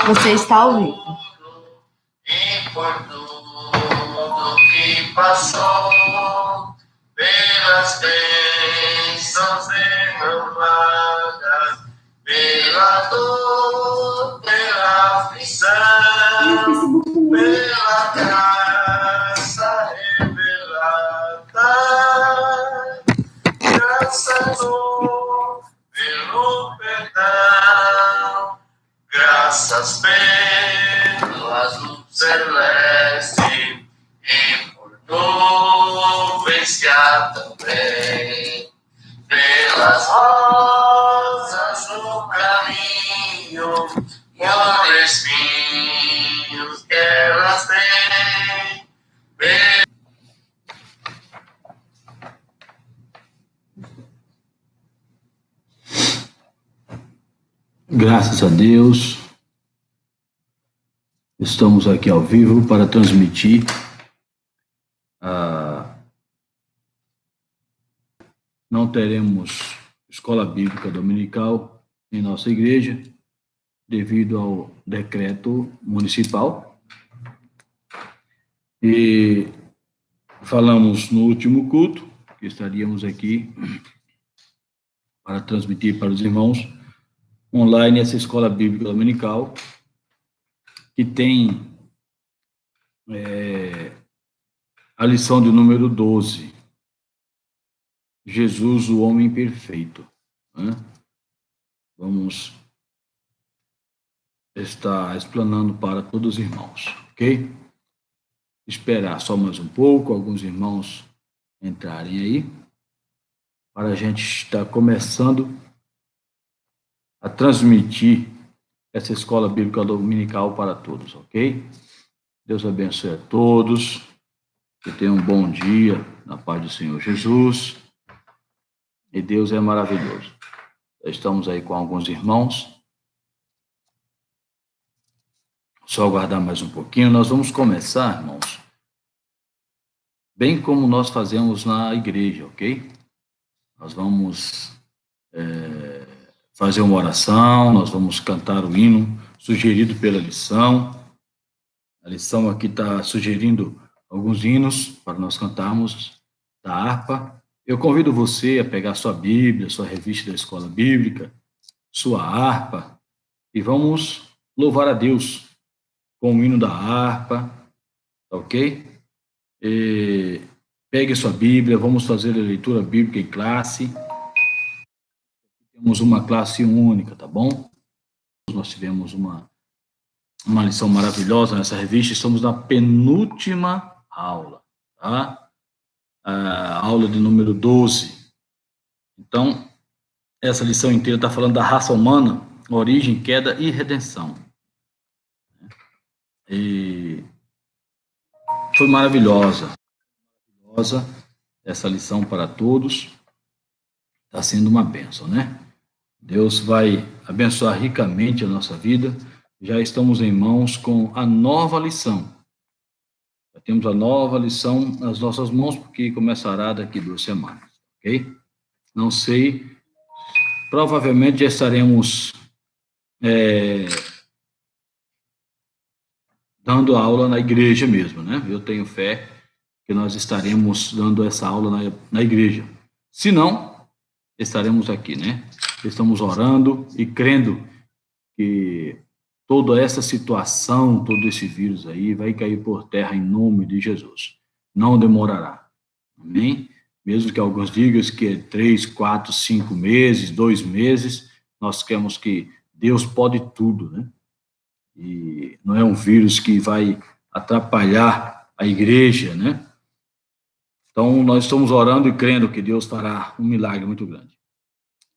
Você está ao vivo. E por tudo que passou, pelas bênçãos renovadas, pela dor, pela aflição, pela graça revelada, graças pelo perdão, graças pelo azul celeste e por nuvens que há também, pelas rosas no caminho, por espinhos que elas têm. Graças a Deus, estamos aqui ao vivo para transmitir não teremos escola bíblica dominical em nossa igreja, devido ao decreto municipal. E falamos no último culto que estaríamos aqui para transmitir para os irmãos online essa escola bíblica dominical, que tem a lição de número 12, Jesus, o homem perfeito. Vamos estar explanando para todos os irmãos, ok? Esperar só mais um pouco, alguns irmãos entrarem aí, para a gente estar começando a transmitir essa escola bíblica dominical para todos, ok? Deus abençoe a todos, que tenham um bom dia na paz do Senhor Jesus, e Deus é maravilhoso. Estamos aí com alguns irmãos, só aguardar mais um pouquinho, nós vamos começar, irmãos, bem como nós fazemos na igreja, ok? Nós vamos fazer uma oração, nós vamos cantar o hino sugerido pela lição. A lição aqui está sugerindo alguns hinos para nós cantarmos da harpa. Eu convido você a pegar sua Bíblia, sua revista da escola bíblica, sua harpa, e vamos louvar a Deus com o hino da harpa, ok? Pegue sua Bíblia, vamos fazer a leitura bíblica em classe. Temos uma classe única, tá bom? Nós tivemos uma lição maravilhosa nessa revista, estamos na penúltima aula, tá? A aula de número 12. Então, essa lição inteira está falando da raça humana, origem, queda e redenção. E foi maravilhosa essa lição para todos. Está sendo uma bênção, né? Deus vai abençoar ricamente a nossa vida. Já estamos em mãos com a nova lição. Já temos a nova lição nas nossas mãos, porque começará daqui 2 semanas, ok? Não sei, provavelmente já estaremos dando aula na igreja mesmo, né? Eu tenho fé que nós estaremos dando essa aula na igreja. Se não, estaremos aqui, né? Estamos orando e crendo que toda essa situação, todo esse vírus aí vai cair por terra em nome de Jesus. Não demorará. Amém? Mesmo que alguns digam que é 3, 4, 5 meses, 2 meses, nós queremos que Deus pode tudo, né? E não é um vírus que vai atrapalhar a igreja, né? Então, nós estamos orando e crendo que Deus fará um milagre muito grande.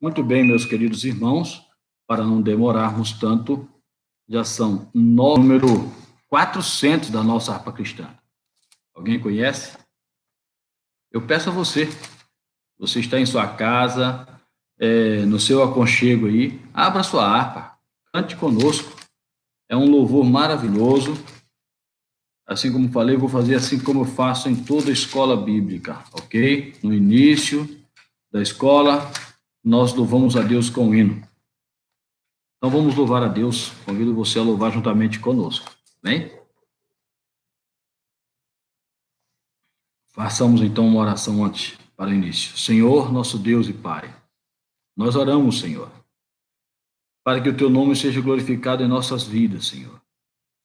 Muito bem, meus queridos irmãos, para não demorarmos tanto, já são número 400 da nossa harpa cristã. Alguém conhece? Eu peço a você está em sua casa, no seu aconchego aí, abra sua harpa, cante conosco. É um louvor maravilhoso. Assim como falei, vou fazer assim como eu faço em toda a escola bíblica, ok? No início da escola, nós louvamos a Deus com o hino. Então vamos louvar a Deus. Convido você a louvar juntamente conosco. Bem? Façamos então uma oração antes, para o início. Senhor, nosso Deus e Pai, nós oramos, Senhor, para que o teu nome seja glorificado em nossas vidas, Senhor.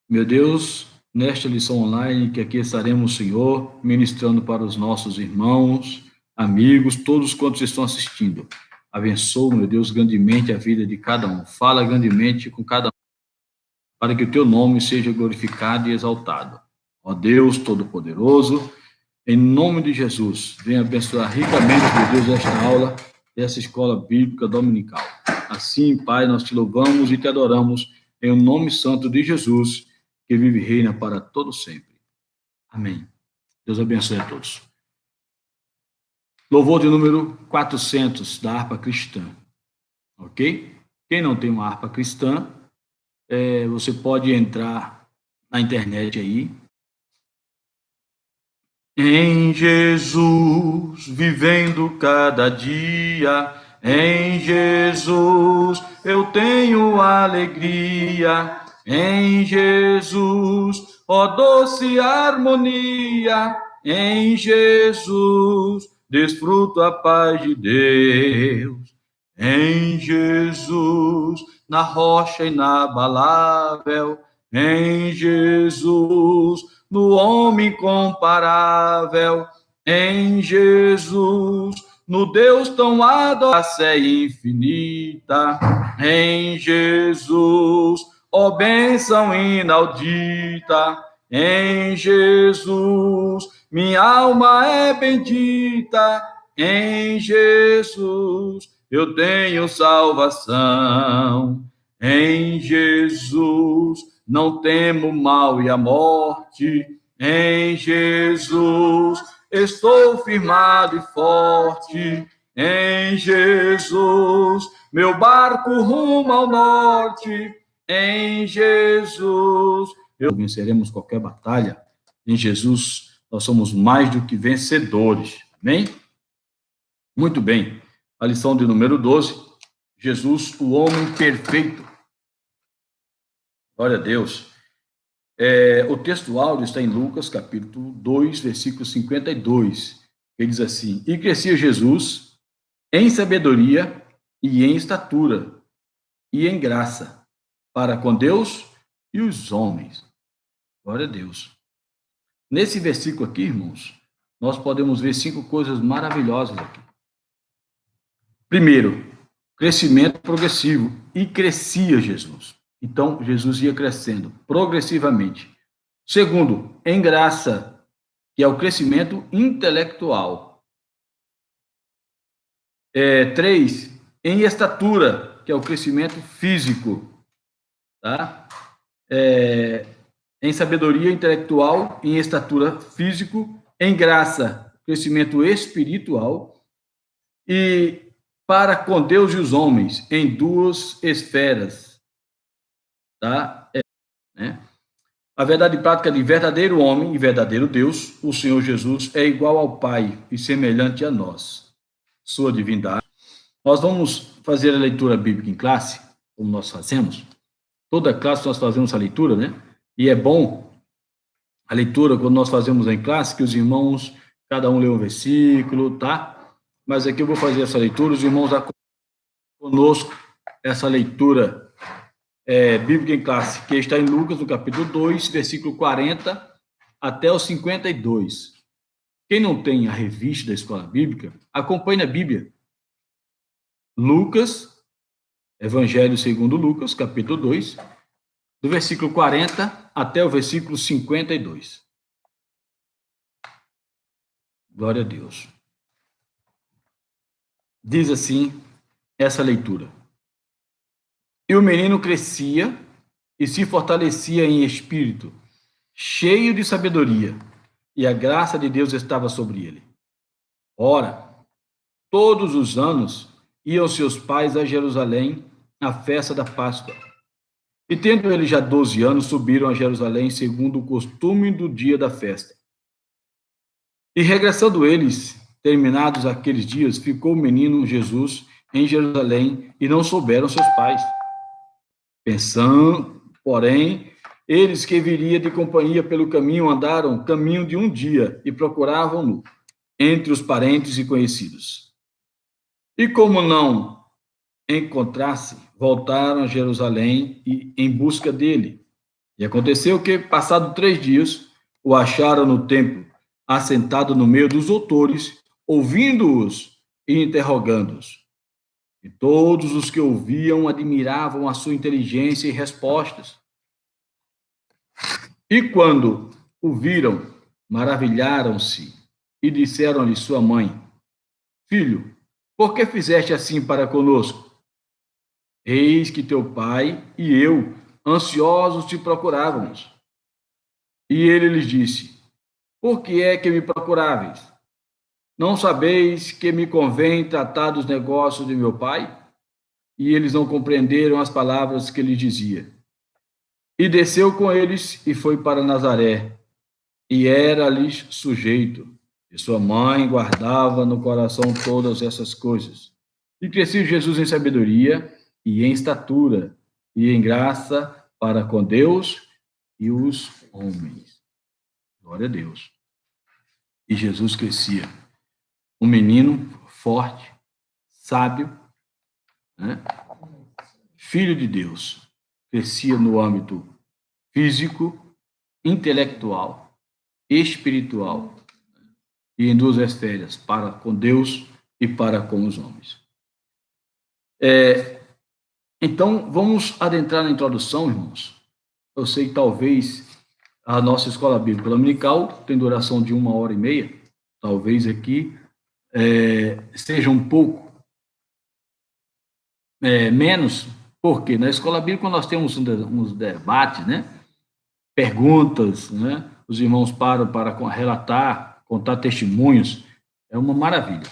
Meu Deus, nesta lição online que aqui estaremos, Senhor, ministrando para os nossos irmãos, amigos, todos quantos estão assistindo. Abençoa, meu Deus, grandemente a vida de cada um. Fala grandemente com cada um, para que o teu nome seja glorificado e exaltado. Ó Deus Todo-Poderoso, em nome de Jesus, venha abençoar ricamente, meu Deus, esta aula dessa escola bíblica dominical. Assim, Pai, nós te louvamos e te adoramos em nome santo de Jesus, que vive e reina para todo sempre. Amém. Deus abençoe a todos. Louvor de número 400 da harpa cristã. Ok? Quem não tem uma harpa cristã, você pode entrar na internet aí. Em Jesus, vivendo cada dia, em Jesus eu tenho alegria, em Jesus, ó doce harmonia, em Jesus desfruto a paz de Deus, em Jesus, na rocha inabalável, em Jesus, no homem incomparável, em Jesus, no Deus tão adorável é infinita, em Jesus, ó bênção inaudita, em Jesus, minha alma é bendita, em Jesus, eu tenho salvação, em Jesus, não temo mal e a morte, em Jesus estou firmado e forte, em Jesus meu barco rumo ao norte, em Jesus venceremos qualquer batalha, em Jesus nós somos mais do que vencedores, amém? Muito bem, a lição de número 12, Jesus, o homem perfeito. Glória a Deus. O texto áudio está em Lucas, capítulo 2, versículo 52. Ele diz assim: E crescia Jesus em sabedoria e em estatura e em graça para com Deus e os homens. Glória a Deus. Nesse versículo aqui, irmãos, nós podemos ver 5 coisas maravilhosas aqui. Primeiro, crescimento progressivo. E crescia Jesus. Então, Jesus ia crescendo progressivamente. Segundo, em graça, que é o crescimento intelectual. 3, em estatura, que é o crescimento físico. Tá? Em sabedoria intelectual, em estatura físico, em graça, crescimento espiritual. E para com Deus e os homens, em 2 esferas. Tá? A verdade prática de verdadeiro homem e verdadeiro Deus, o Senhor Jesus, é igual ao Pai e semelhante a nós. Sua divindade. Nós vamos fazer a leitura bíblica em classe, como nós fazemos. Toda classe nós fazemos a leitura, né? E é bom a leitura, quando nós fazemos em classe, que os irmãos, cada um lê um versículo, tá? Mas aqui eu vou fazer essa leitura, os irmãos conosco essa leitura bíblica em classe, que está em Lucas, no capítulo 2, versículo 40 até o 52. Quem não tem a revista da escola bíblica, acompanhe na Bíblia. Lucas, Evangelho segundo Lucas, capítulo 2, do versículo 40 até o versículo 52. Glória a Deus. Diz assim essa leitura: E o menino crescia e se fortalecia em espírito, cheio de sabedoria, e a graça de Deus estava sobre ele. Ora, todos os anos iam seus pais a Jerusalém à festa da Páscoa. E tendo ele já 12 anos, subiram a Jerusalém segundo o costume do dia da festa. E regressando eles, terminados aqueles dias, ficou o menino Jesus em Jerusalém, e não souberam seus pais. Pensando, porém, eles que viria de companhia pelo caminho andaram caminho de um dia e procuravam-no entre os parentes e conhecidos. E como não encontrasse, voltaram a Jerusalém e em busca dele. E aconteceu que, passado 3 dias, o acharam no templo, assentado no meio dos doutores, ouvindo-os e interrogando-os. E todos os que ouviam admiravam a sua inteligência e respostas. E quando o viram, maravilharam-se e disseram-lhe sua mãe: Filho, por que fizeste assim para conosco? Eis que teu pai e eu, ansiosos, te procurávamos. E ele lhes disse: Por que é que me procuráveis? Não sabeis que me convém tratar dos negócios de meu pai? E eles não compreenderam as palavras que lhe dizia. E desceu com eles e foi para Nazaré, e era-lhes sujeito. E sua mãe guardava no coração todas essas coisas. E crescia Jesus em sabedoria e em estatura e em graça para com Deus e os homens. Glória a Deus. E Jesus crescia. Um menino forte, sábio, né? Filho de Deus. Crescia no âmbito físico, intelectual, espiritual e em 2 esferas, para com Deus e para com os homens. Então, vamos adentrar na introdução, irmãos. Eu sei que talvez a nossa escola bíblica dominical tem duração de 1h30, talvez aqui seja um pouco menos, porque na escola bíblica nós temos uns debates, né? Perguntas, né? Os irmãos param para relatar, contar testemunhos, é uma maravilha.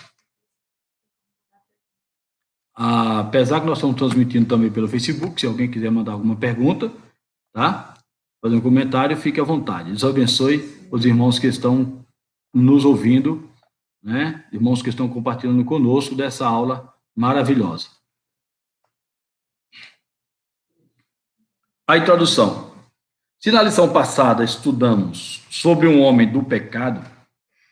Apesar que nós estamos transmitindo também pelo Facebook, se alguém quiser mandar alguma pergunta, tá? Fazer um comentário, fique à vontade. Deus abençoe os irmãos que estão nos ouvindo, né? Irmãos que estão compartilhando conosco dessa aula maravilhosa. A introdução. Se na lição passada estudamos sobre um homem do pecado,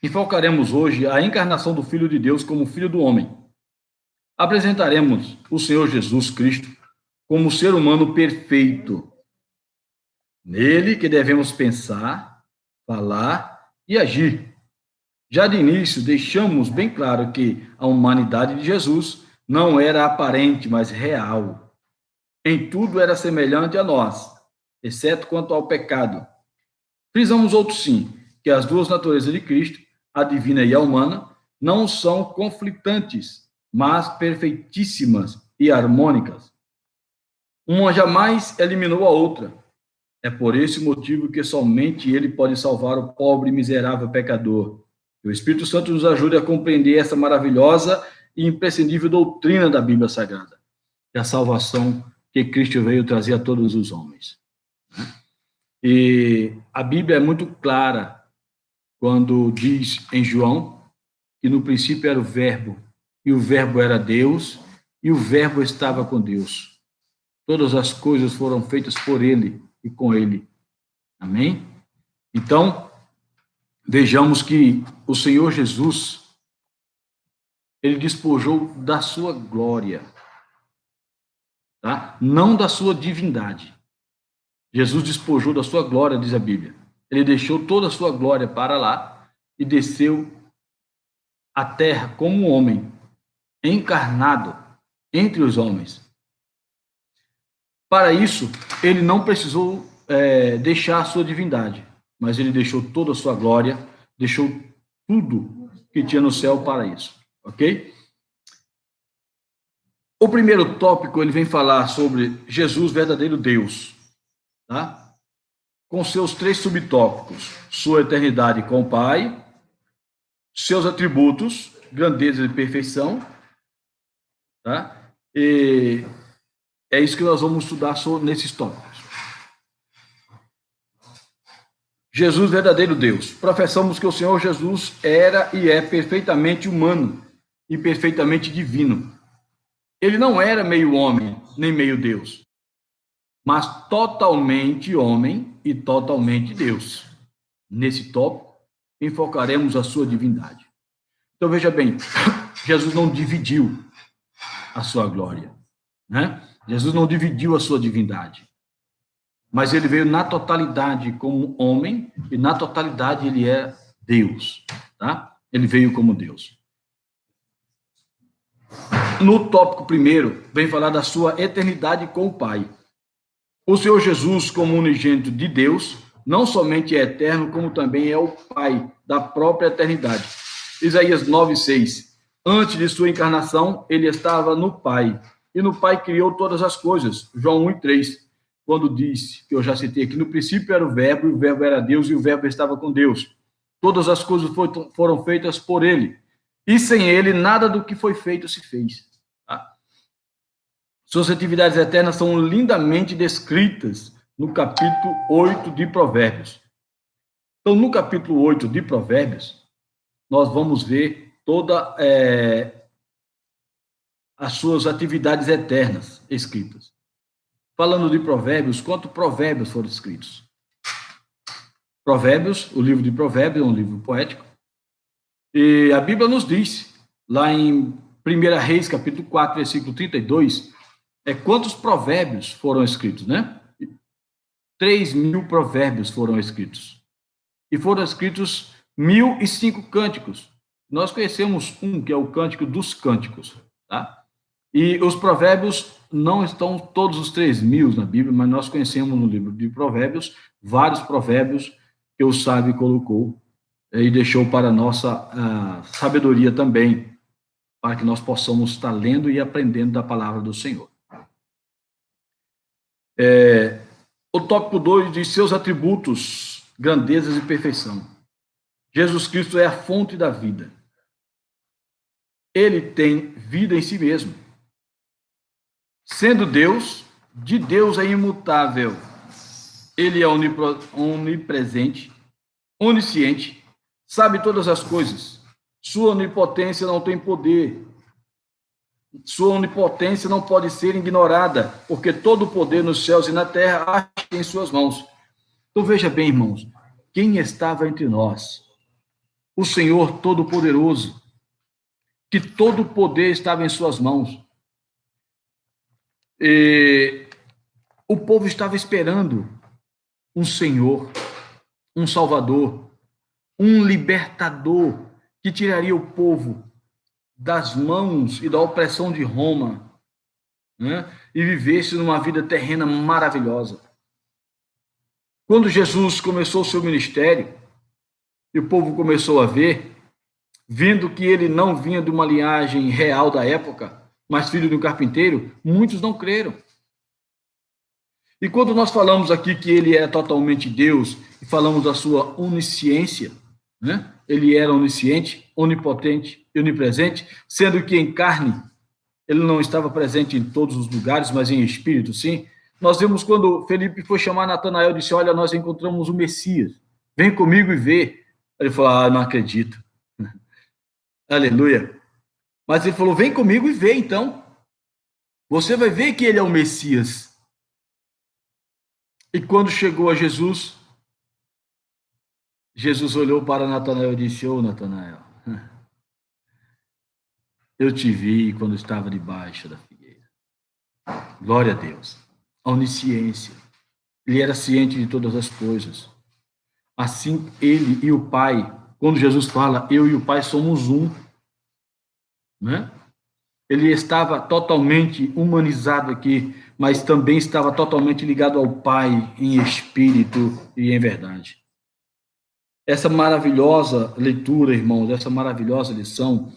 enfocaremos hoje a encarnação do Filho de Deus como Filho do homem. Apresentaremos o Senhor Jesus Cristo como ser humano perfeito. Nele que devemos pensar, falar e agir. Já de início, deixamos bem claro que a humanidade de Jesus não era aparente, mas real. Em tudo era semelhante a nós, exceto quanto ao pecado. Frisamos outro sim, que as duas naturezas de Cristo, a divina e a humana, não são conflitantes, mas perfeitíssimas e harmônicas. Uma jamais eliminou a outra. É por esse motivo que somente ele pode salvar o pobre e miserável pecador. Que o Espírito Santo nos ajude a compreender essa maravilhosa e imprescindível doutrina da Bíblia Sagrada, que é a salvação que Cristo veio trazer a todos os homens. E a Bíblia é muito clara quando diz em João que no princípio era o Verbo, e o Verbo era Deus, e o Verbo estava com Deus. Todas as coisas foram feitas por ele e com ele. Amém? Então, vejamos que o Senhor Jesus, ele despojou da sua glória, tá? Não da sua divindade. Jesus despojou da sua glória, diz a Bíblia. Ele deixou toda a sua glória para lá e desceu à terra como um homem, encarnado entre os homens. Para isso, ele não precisou deixar a sua divindade, mas ele deixou toda a sua glória, deixou tudo que tinha no céu para isso, ok? O primeiro tópico, ele vem falar sobre Jesus, verdadeiro Deus, tá? Com seus 3 subtópicos: sua eternidade com o Pai, seus atributos, grandeza e perfeição, tá? E é isso que nós vamos estudar nesses tópicos. Jesus, verdadeiro Deus. Professamos que o Senhor Jesus era e é perfeitamente humano e perfeitamente divino. Ele não era meio homem, nem meio Deus. mas totalmente homem e totalmente Deus. Nesse tópico, enfocaremos a sua divindade. Então, veja bem, Jesus não dividiu a sua glória, né? Jesus não dividiu a sua divindade, mas ele veio na totalidade como homem e na totalidade ele é Deus, tá? Ele veio como Deus. No tópico primeiro, vem falar da sua eternidade com o Pai. O Senhor Jesus, como unigênito de Deus, não somente é eterno, como também é o Pai da própria eternidade. Isaías 9:6. Antes de sua encarnação, ele estava no Pai, e no Pai criou todas as coisas. João 1:3, quando diz, que eu já citei aqui, no princípio era o Verbo, e o Verbo era Deus, e o Verbo estava com Deus. Todas as coisas foram feitas por ele, e sem ele, nada do que foi feito se fez. Tá? Suas atividades eternas são lindamente descritas no capítulo 8 de Provérbios. Então, no capítulo 8 de Provérbios, nós vamos ver todas as suas atividades eternas escritas. Falando de Provérbios, quantos provérbios foram escritos? Provérbios, o livro de Provérbios é um livro poético, e a Bíblia nos diz, lá em 1 Reis, capítulo 4, versículo 32, quantos provérbios foram escritos, né? 3.000 provérbios foram escritos. E foram escritos 1.005 cânticos. Nós conhecemos um, que é o Cântico dos Cânticos, tá? E os provérbios não estão todos os 3.000 na Bíblia, mas nós conhecemos no livro de Provérbios vários provérbios que o sábio colocou e deixou para a nossa sabedoria também, para que nós possamos estar lendo e aprendendo da palavra do Senhor. O tópico 2 diz seus atributos, grandezas e perfeição. Jesus Cristo é a fonte da vida. Ele tem vida em si mesmo. Sendo Deus, de Deus é imutável. Ele é onipresente, onisciente, sabe todas as coisas. Sua onipotência não tem poder. Sua onipotência não pode ser ignorada, porque todo o poder nos céus e na terra acha em suas mãos. Então veja bem, irmãos, quem estava entre nós? O Senhor Todo-Poderoso, que todo o poder estava em suas mãos. E o povo estava esperando um Senhor, um Salvador, um libertador que tiraria o povo das mãos e da opressão de Roma, né? E vivesse numa vida terrena maravilhosa. Quando Jesus começou o seu ministério, e o povo começou a ver, vendo que ele não vinha de uma linhagem real da época, mas filho de um carpinteiro, muitos não creram. E quando nós falamos aqui que ele é totalmente Deus, e falamos da sua onisciência, né? Ele era onisciente, onipotente e onipresente, sendo que em carne ele não estava presente em todos os lugares, mas em espírito, sim. Nós vemos quando Felipe foi chamar Natanael, disse, olha, nós encontramos o Messias, vem comigo e vê. Ele falou, não acredito. Aleluia. Mas ele falou, vem comigo e vê, então. Você vai ver que ele é o Messias. E quando chegou a Jesus, Jesus olhou para Natanael e disse, ô Natanael, eu te vi quando estava debaixo da figueira. Glória a Deus. A onisciência. Ele era ciente de todas as coisas. Assim, ele e o Pai, quando Jesus fala, eu e o Pai somos um, né? Ele estava totalmente humanizado aqui, mas também estava totalmente ligado ao Pai em espírito e em verdade. Essa maravilhosa leitura, irmãos, essa maravilhosa lição,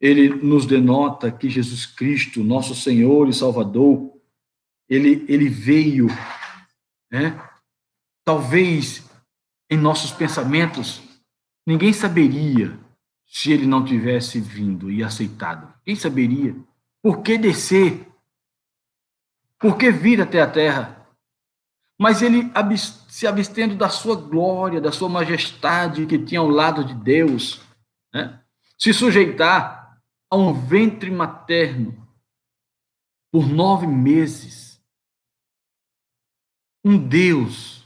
ele nos denota que Jesus Cristo, nosso Senhor e Salvador, ele veio, né? Talvez em nossos pensamentos, ninguém saberia se ele não tivesse vindo e aceitado. Quem saberia? Por que descer? Por que vir até a terra? Mas ele, se abstendo da sua glória, da sua majestade que tinha ao lado de Deus, né? Se sujeitar a um ventre materno por 9 meses. um Deus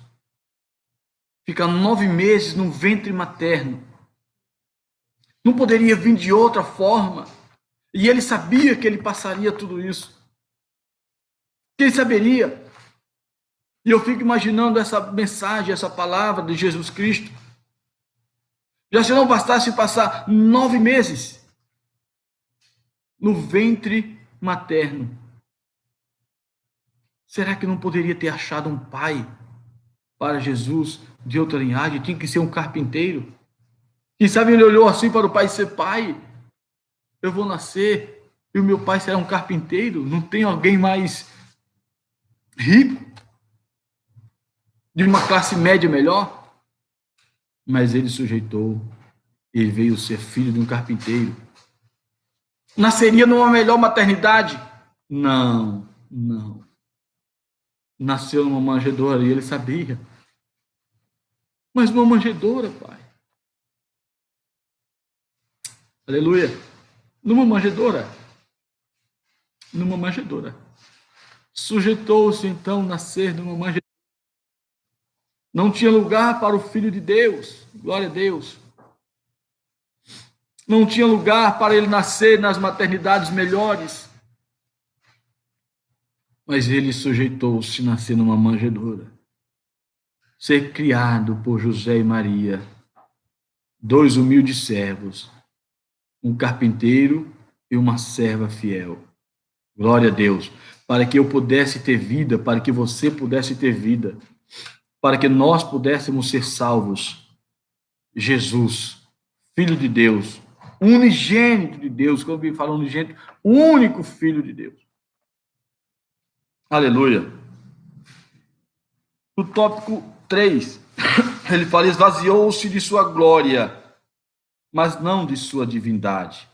ficar 9 meses no ventre materno. Não poderia vir de outra forma. E ele sabia que ele passaria tudo isso. Quem saberia? E eu fico imaginando essa mensagem, essa palavra de Jesus Cristo. Já se não bastasse passar 9 meses no ventre materno, será que não poderia ter achado um pai para Jesus de outra linhagem? Tinha que ser um carpinteiro. Quem sabe ele olhou assim para o pai e disse: pai, eu vou nascer e o meu pai será um carpinteiro? Não tem alguém mais rico, de uma classe média melhor? Mas ele sujeitou, ele veio ser filho de um carpinteiro. Nasceria numa melhor maternidade? Não, não. Nasceu numa manjedoura e ele sabia. Mas numa manjedoura, pai. Aleluia. Numa manjedoura. Numa manjedoura. Sujeitou-se então a nascer numa manjedoura. Não tinha lugar para o Filho de Deus. Glória a Deus. Não tinha lugar para ele nascer nas maternidades melhores. Mas ele sujeitou-se a nascer numa manjedoura. Ser criado por José e Maria, 2 humildes servos, um carpinteiro e uma serva fiel. Glória a Deus. Para que eu pudesse ter vida, para que você pudesse ter vida, para que nós pudéssemos ser salvos. Jesus, Filho de Deus, unigênito de Deus, quando eu falo unigênito, único Filho de Deus. Aleluia. No tópico 3, ele fala: esvaziou-se de sua glória, mas não de sua divindade.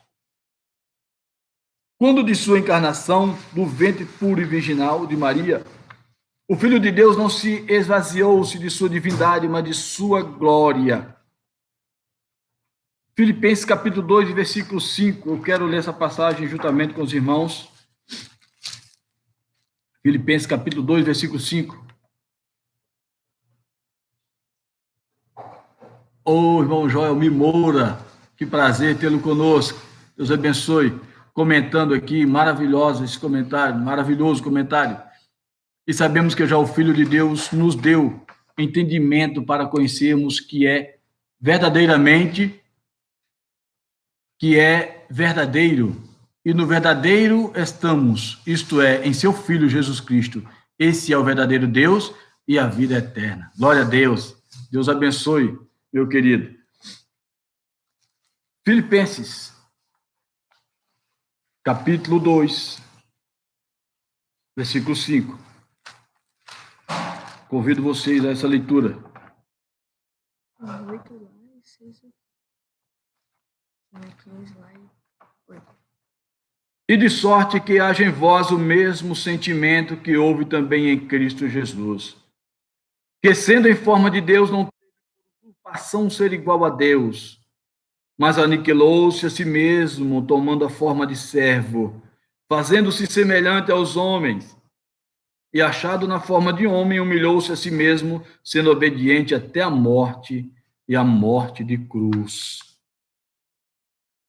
Quando de sua encarnação, do ventre puro e virginal de Maria, o Filho de Deus não se esvaziou-se de sua divindade, mas de sua glória. Filipenses capítulo 2, versículo 5. Eu quero ler essa passagem juntamente com os irmãos. Filipenses capítulo 2, versículo 5. Irmão Joel Moura, que prazer tê-lo conosco. Deus abençoe. Comentando aqui, maravilhoso esse comentário, maravilhoso comentário. E sabemos que já o Filho de Deus nos deu entendimento para conhecermos que é verdadeiramente, que é verdadeiro. E no verdadeiro estamos, isto é, em seu Filho Jesus Cristo. Esse é o verdadeiro Deus e a vida eterna. Glória a Deus. Deus abençoe, meu querido. Filipenses, capítulo 2, versículo 5. Convido vocês a essa leitura. E de sorte que haja em vós o mesmo sentimento que houve também em Cristo Jesus, que sendo em forma de Deus não teve usurpação ser igual a Deus, mas aniquilou-se a si mesmo, tomando a forma de servo, fazendo-se semelhante aos homens, e achado na forma de homem, humilhou-se a si mesmo, sendo obediente até a morte, e a morte de cruz.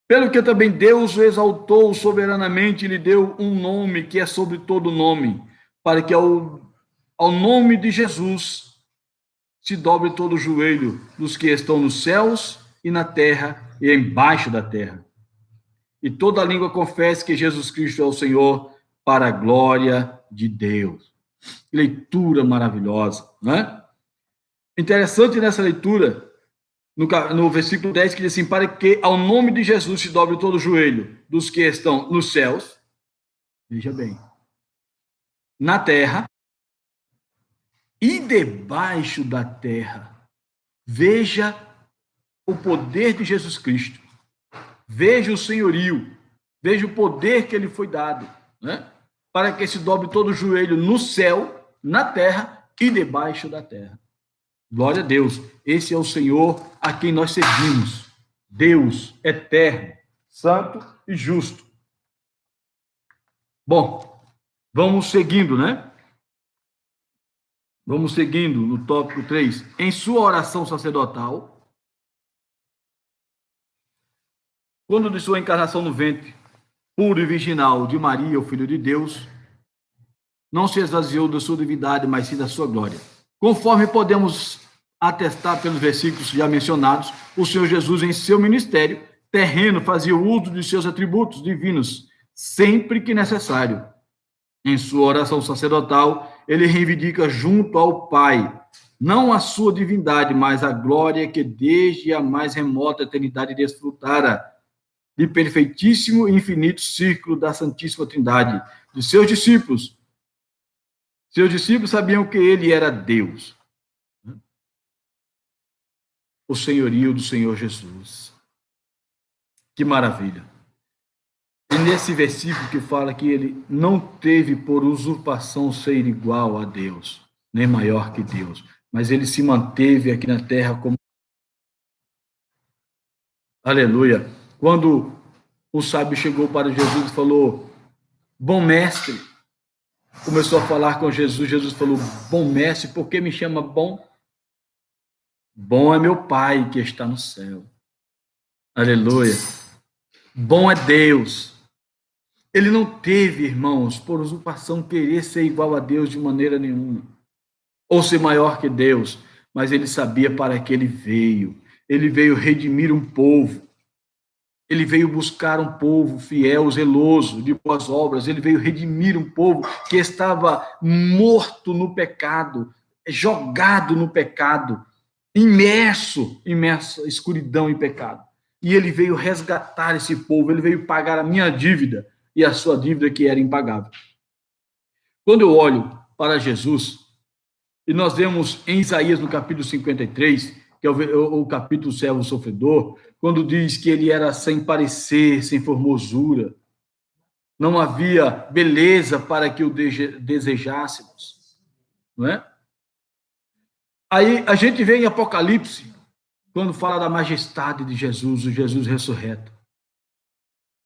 Pelo que também Deus o exaltou soberanamente e lhe deu um nome que é sobre todo nome, para que ao nome de Jesus se dobre todo o joelho dos que estão nos céus e na terra e embaixo da terra. E toda língua confesse que Jesus Cristo é o Senhor, para a glória de Deus. Leitura maravilhosa, né? Interessante nessa leitura, no versículo 10, que diz assim: para que ao nome de Jesus se dobre todo o joelho dos que estão nos céus, veja bem, na terra e debaixo da terra. Veja o poder de Jesus Cristo, veja o senhorio, veja o poder que ele foi dado, né? Para que se dobre todo o joelho no céu, na terra e debaixo da terra. Glória a Deus. Esse é o Senhor a quem nós servimos. Deus eterno, santo e justo. Bom, vamos seguindo, né? Vamos seguindo no tópico 3. Em sua oração sacerdotal, quando de sua encarnação no ventre puro e virginal de Maria, o Filho de Deus, não se esvaziou da sua divindade, mas sim da sua glória. Conforme podemos atestar pelos versículos já mencionados, o Senhor Jesus, em seu ministério terreno, fazia uso de seus atributos divinos, sempre que necessário. Em sua oração sacerdotal, ele reivindica junto ao Pai, não a sua divindade, mas a glória que desde a mais remota eternidade desfrutara de perfeitíssimo e infinito círculo da Santíssima Trindade, de seus discípulos. Seus discípulos sabiam que ele era Deus. O senhorio do Senhor Jesus. Que maravilha. E nesse versículo que fala que ele não teve por usurpação ser igual a Deus, nem maior que Deus, mas ele se manteve aqui na terra como... Aleluia. Quando o sábio chegou para Jesus e falou, bom mestre, começou a falar com Jesus, Jesus falou, bom mestre, por que me chama bom? Bom é meu Pai que está no céu. Aleluia. Bom é Deus. Ele não teve, irmãos, por usurpação, querer ser igual a Deus de maneira nenhuma, ou ser maior que Deus, mas ele sabia para que ele veio. Ele veio redimir um povo. Ele veio buscar um povo fiel, zeloso, de boas obras. Ele veio redimir um povo que estava morto no pecado, jogado no pecado, imerso em escuridão e pecado. E ele veio resgatar esse povo, ele veio pagar a minha dívida e a sua dívida que era impagável. Quando eu olho para Jesus, e nós vemos em Isaías, no capítulo 53, que é o capítulo servo sofredor, quando diz que ele era sem parecer, sem formosura, não havia beleza para que o desejássemos, não é? Aí a gente vê em Apocalipse, quando fala da majestade de Jesus, o Jesus ressurreto.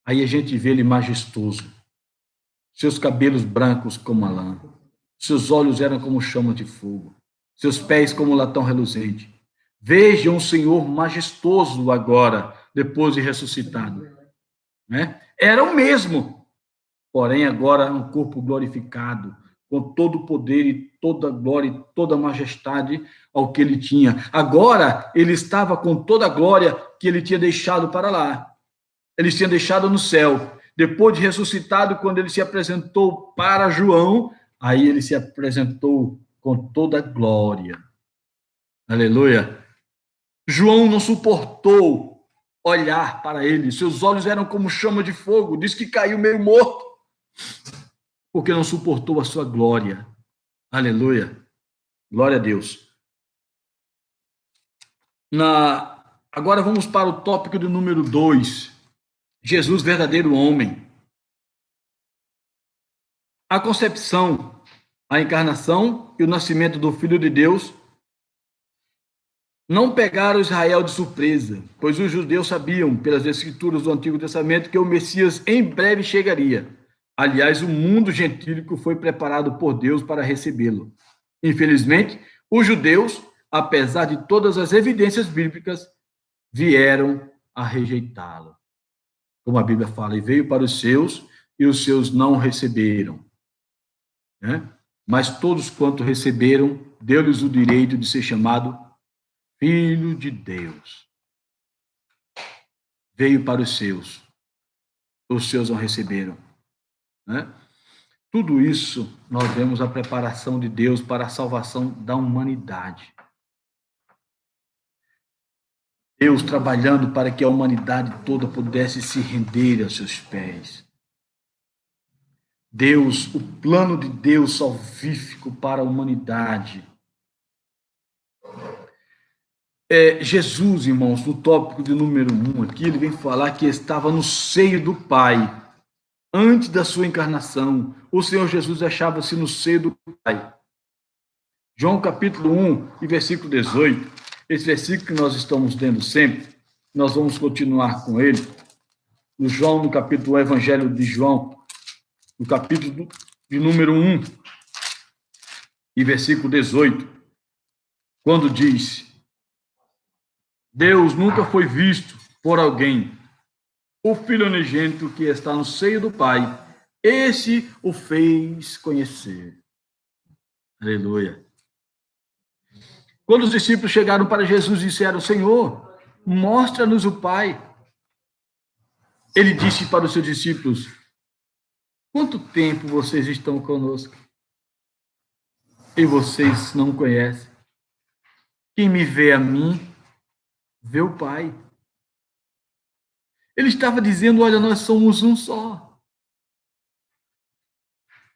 Aí a gente vê ele majestoso, seus cabelos brancos como a lã, seus olhos eram como chama de fogo, seus pés como latão reluzente. Vejam o Senhor majestoso agora, depois de ressuscitado. Né? Era o mesmo, porém agora um corpo glorificado, com todo o poder e toda a glória e toda a majestade ao que ele tinha. Agora ele estava com toda a glória que ele tinha deixado para lá. Ele tinha deixado no céu. Depois de ressuscitado, quando ele se apresentou para João, aí ele se apresentou com toda a glória. Aleluia. João não suportou olhar para ele. Seus olhos eram como chama de fogo. Diz que caiu meio morto, porque não suportou a sua glória. Aleluia. Glória a Deus. Agora vamos para o tópico do número 2. Jesus, verdadeiro homem. A concepção, a encarnação e o nascimento do Filho de Deus não pegaram Israel de surpresa, pois os judeus sabiam, pelas escrituras do Antigo Testamento, que o Messias em breve chegaria. Aliás, o mundo gentílico foi preparado por Deus para recebê-lo. Infelizmente, os judeus, apesar de todas as evidências bíblicas, vieram a rejeitá-lo. Como a Bíblia fala, e veio para os seus, e os seus não receberam. Né? Mas todos quanto receberam, deu-lhes o direito de ser chamado Filho de Deus. Veio para os seus não receberam. Né? Tudo isso, nós vemos a preparação de Deus para a salvação da humanidade. Deus trabalhando para que a humanidade toda pudesse se render aos seus pés. Deus, o plano de Deus salvífico para a humanidade. Jesus, irmãos, no tópico de número 1 aqui, ele vem falar que estava no seio do Pai, antes da sua encarnação. O Senhor Jesus achava-se no seio do Pai. João capítulo 1 e versículo 18. Esse versículo que nós estamos lendo sempre, nós vamos continuar com ele. No capítulo 1, Evangelho de João, no capítulo de número 1. e versículo 18, quando diz: Deus nunca foi visto por alguém. O Filho unigênito que está no seio do Pai, esse o fez conhecer. Aleluia. Quando os discípulos chegaram para Jesus e disseram: Senhor, mostra-nos o Pai. Ele disse para os seus discípulos: quanto tempo vocês estão conosco? E vocês não conhecem. Quem me vê a mim, vê o Pai. Ele estava dizendo: olha, nós somos um só.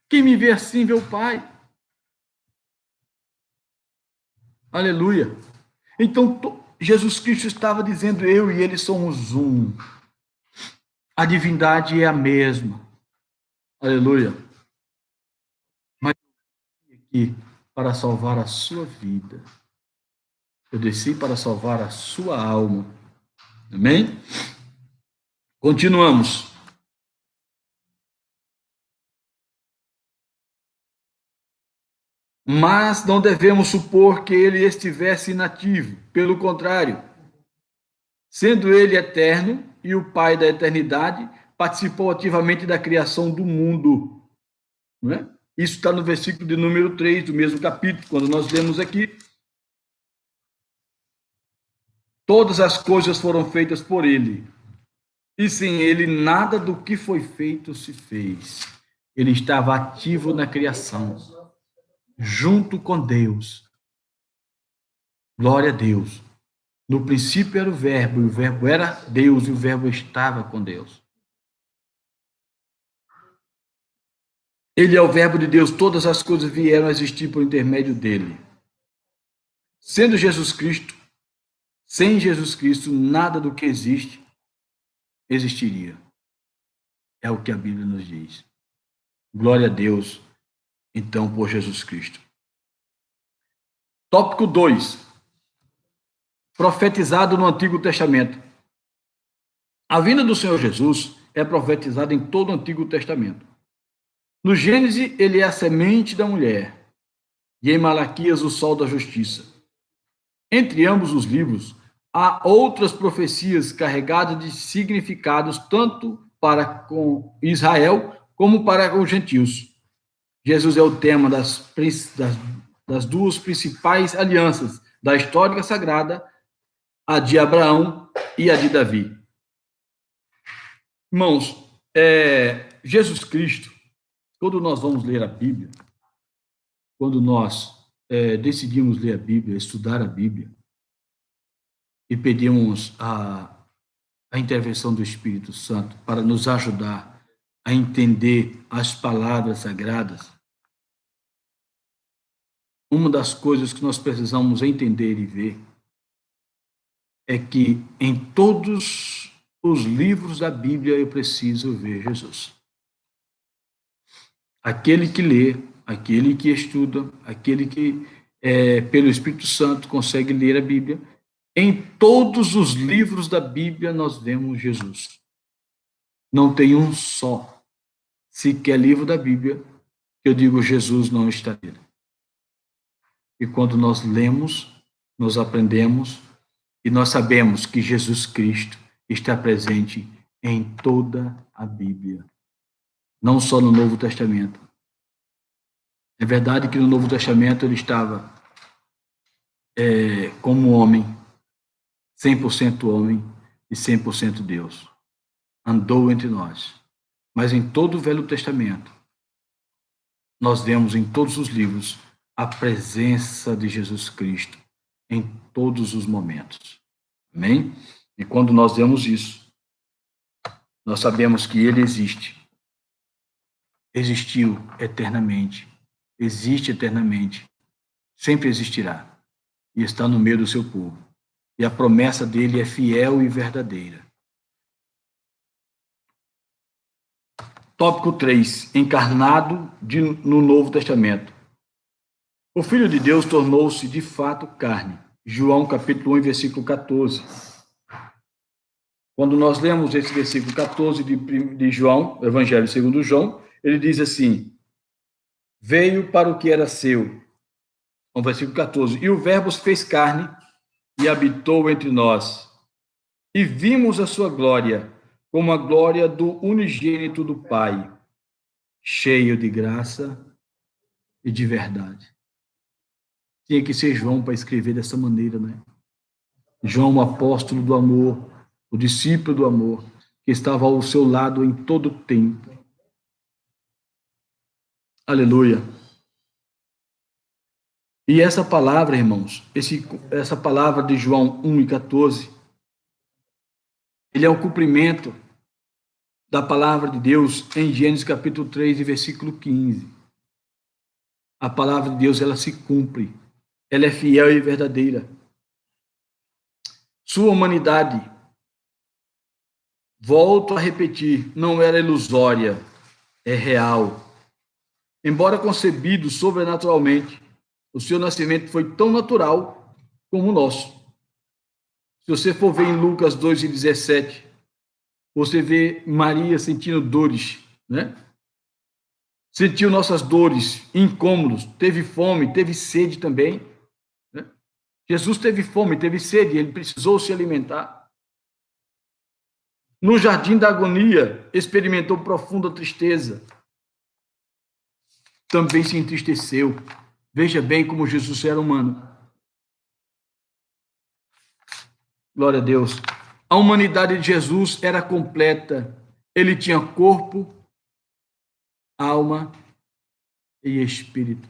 Quem me vê assim, vê o Pai. Aleluia. Então, Jesus Cristo estava dizendo: eu e ele somos um. A divindade é a mesma. Aleluia. Mas eu desci aqui para salvar a sua vida. Eu desci para salvar a sua alma. Amém? Continuamos. Mas não devemos supor que ele estivesse inativo. Pelo contrário, sendo ele eterno e o Pai da eternidade, participou ativamente da criação do mundo. Não é? Isso está no versículo de número 3 do mesmo capítulo, quando nós lemos aqui. Todas as coisas foram feitas por ele, e sem ele nada do que foi feito se fez. Ele estava ativo na criação, junto com Deus. Glória a Deus. No princípio era o Verbo, e o Verbo era Deus, e o Verbo estava com Deus. Ele é o Verbo de Deus, todas as coisas vieram a existir por intermédio dele. Sendo Jesus Cristo, sem Jesus Cristo, nada do que existe existiria. É o que a Bíblia nos diz. Glória a Deus, então, por Jesus Cristo. Tópico 2. Profetizado no Antigo Testamento. A vinda do Senhor Jesus é profetizada em todo o Antigo Testamento. No Gênesis, ele é a semente da mulher, e em Malaquias, o sol da justiça. Entre ambos os livros, há outras profecias carregadas de significados tanto para com Israel como para com os gentios. Jesus é o tema das duas principais alianças da história sagrada, a de Abraão e a de Davi. Irmãos, Jesus Cristo, quando nós vamos ler a Bíblia, quando nós decidimos ler a Bíblia, estudar a Bíblia, e pedimos a intervenção do Espírito Santo para nos ajudar a entender as palavras sagradas, uma das coisas que nós precisamos entender e ver é que em todos os livros da Bíblia eu preciso ver Jesus. Aquele que lê, aquele que estuda, aquele que, pelo Espírito Santo, consegue ler a Bíblia, em todos os livros da Bíblia nós vemos Jesus. Não tem um só, sequer livro da Bíblia, que eu digo Jesus não está nele. E quando nós lemos, nós aprendemos e nós sabemos que Jesus Cristo está presente em toda a Bíblia, não só no Novo Testamento. É verdade que no Novo Testamento ele estava como homem, 100% homem e 100% Deus. Andou entre nós. Mas em todo o Velho Testamento, nós vemos em todos os livros a presença de Jesus Cristo em todos os momentos. Amém? E quando nós vemos isso, nós sabemos que ele existe. Existiu eternamente. Existe eternamente. Sempre existirá. E está no meio do seu povo. E a promessa dele é fiel e verdadeira. Tópico 3. Encarnado no Novo Testamento. O Filho de Deus tornou-se de fato carne. João capítulo 1, versículo 14. Quando nós lemos esse versículo 14 de João, Evangelho segundo João, ele diz assim: veio para o que era seu, No versículo 14. E o Verbo se fez carne e habitou entre nós. E vimos a sua glória, como a glória do unigênito do Pai, cheio de graça e de verdade. Tinha que ser João para escrever dessa maneira, né? João, o apóstolo do amor, o discípulo do amor, que estava ao seu lado em todo o tempo. Aleluia. E essa palavra, irmãos, essa palavra de João 1:14, ele é o cumprimento da palavra de Deus em Gênesis capítulo 3, versículo 15. A palavra de Deus, ela se cumpre. Ela é fiel e verdadeira. Sua humanidade, volto a repetir, não era ilusória, é real. Embora concebido sobrenaturalmente, o seu nascimento foi tão natural como o nosso. Se você for ver em Lucas 2:17, você vê Maria sentindo dores, né? Sentiu nossas dores, incômodos, teve fome, teve sede também. Né? Jesus teve fome, teve sede, ele precisou se alimentar. No jardim da agonia, experimentou profunda tristeza. Também se entristeceu. Veja bem como Jesus era humano. Glória a Deus. A humanidade de Jesus era completa. Ele tinha corpo, alma e espírito.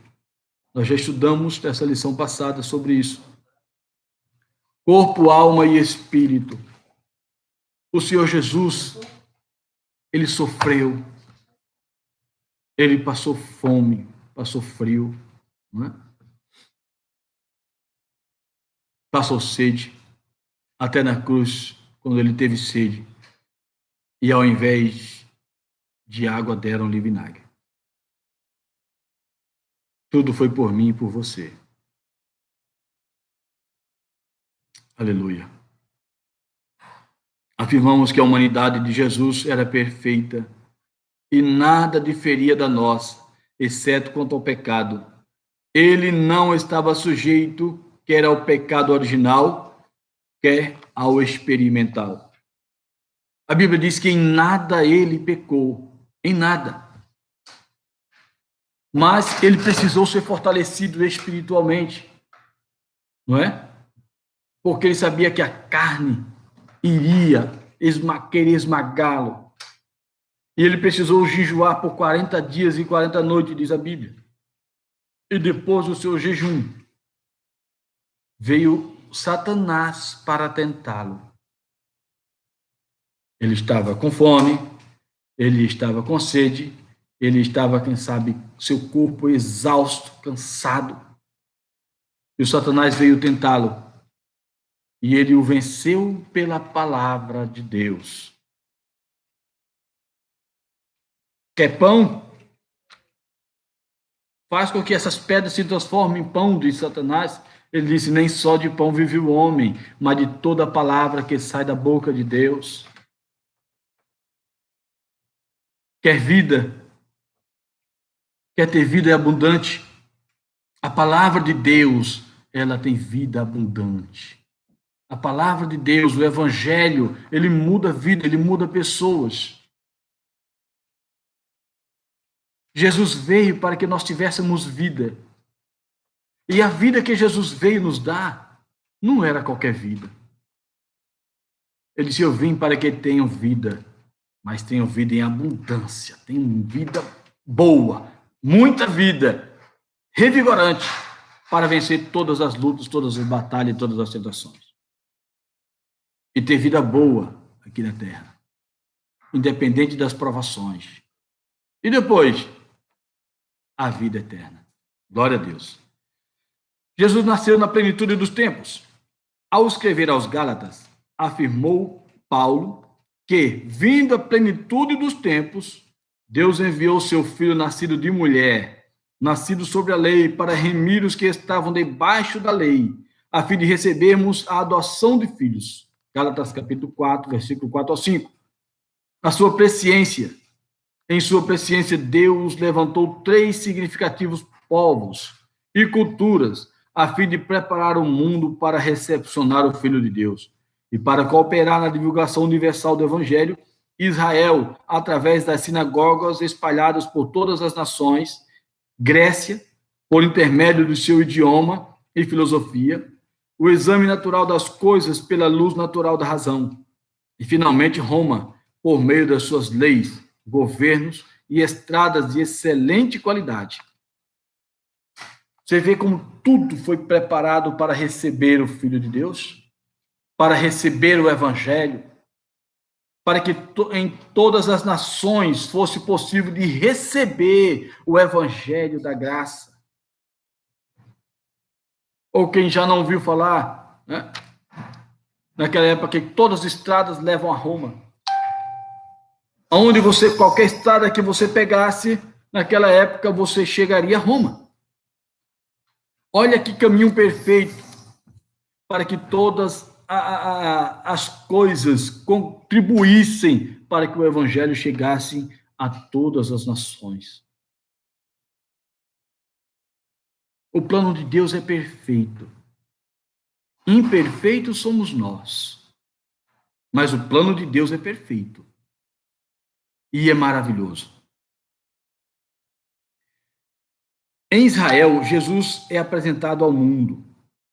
Nós já estudamos nessa lição passada sobre isso. Corpo, alma e espírito. O Senhor Jesus, ele sofreu. Ele passou fome, passou frio, não é? Passou sede. Até na cruz, quando ele teve sede. E ao invés de água, deram-lhe vinagre. Tudo foi por mim e por você. Aleluia. Afirmamos que a humanidade de Jesus era perfeita e nada diferia da nossa, exceto quanto ao pecado. Ele não estava sujeito, quer ao pecado original, quer ao experimental. A Bíblia diz que em nada ele pecou, em nada. Mas ele precisou ser fortalecido espiritualmente, não é? Porque ele sabia que a carne iria querer esmagá-lo. E ele precisou jejuar por 40 dias e 40 noites, diz a Bíblia. E depois do seu jejum, veio Satanás para tentá-lo. Ele estava com fome, ele estava com sede, ele estava, quem sabe, seu corpo exausto, cansado. E o Satanás veio tentá-lo. E ele o venceu pela palavra de Deus. Quer pão? Faz com que essas pedras se transformem em pão, diz Satanás. Ele disse, nem só de pão vive o homem, mas de toda a palavra que sai da boca de Deus. Quer vida? Quer ter vida abundante? A palavra de Deus, ela tem vida abundante. A palavra de Deus, o evangelho, ele muda a vida, ele muda pessoas. Jesus veio para que nós tivéssemos vida. E a vida que Jesus veio nos dar não era qualquer vida. Ele disse, eu vim para que tenham vida, mas tenham vida em abundância, tenham vida boa, muita vida, revigorante, para vencer todas as lutas, todas as batalhas, todas as tentações. E ter vida boa aqui na terra, independente das provações. E depois, a vida eterna. Glória a Deus. Jesus nasceu na plenitude dos tempos. Ao escrever aos Gálatas, afirmou Paulo que, vindo a plenitude dos tempos, Deus enviou seu Filho nascido de mulher, nascido sobre a lei, para remir os que estavam debaixo da lei, a fim de recebermos a adoção de filhos. Gálatas capítulo 4, versículo 4 ao 5. Em sua presciência, Deus levantou 3 significativos povos e culturas a fim de preparar o mundo para recepcionar o Filho de Deus e para cooperar na divulgação universal do Evangelho. Israel, através das sinagogas espalhadas por todas as nações, Grécia, por intermédio do seu idioma e filosofia, o exame natural das coisas pela luz natural da razão, e finalmente Roma, por meio das suas leis, governos e estradas de excelente qualidade. Você vê como tudo foi preparado para receber o Filho de Deus, para receber o Evangelho, para que em todas as nações fosse possível de receber o Evangelho da graça. Ou quem já não ouviu falar, né? Naquela época que todas as estradas levam a Roma. Onde qualquer estrada que você pegasse, naquela época você chegaria a Roma. Olha que caminho perfeito para que todas as coisas contribuíssem para que o Evangelho chegasse a todas as nações. O plano de Deus é perfeito. Imperfeitos somos nós. Mas o plano de Deus é perfeito. E é maravilhoso. Em Israel, Jesus é apresentado ao mundo.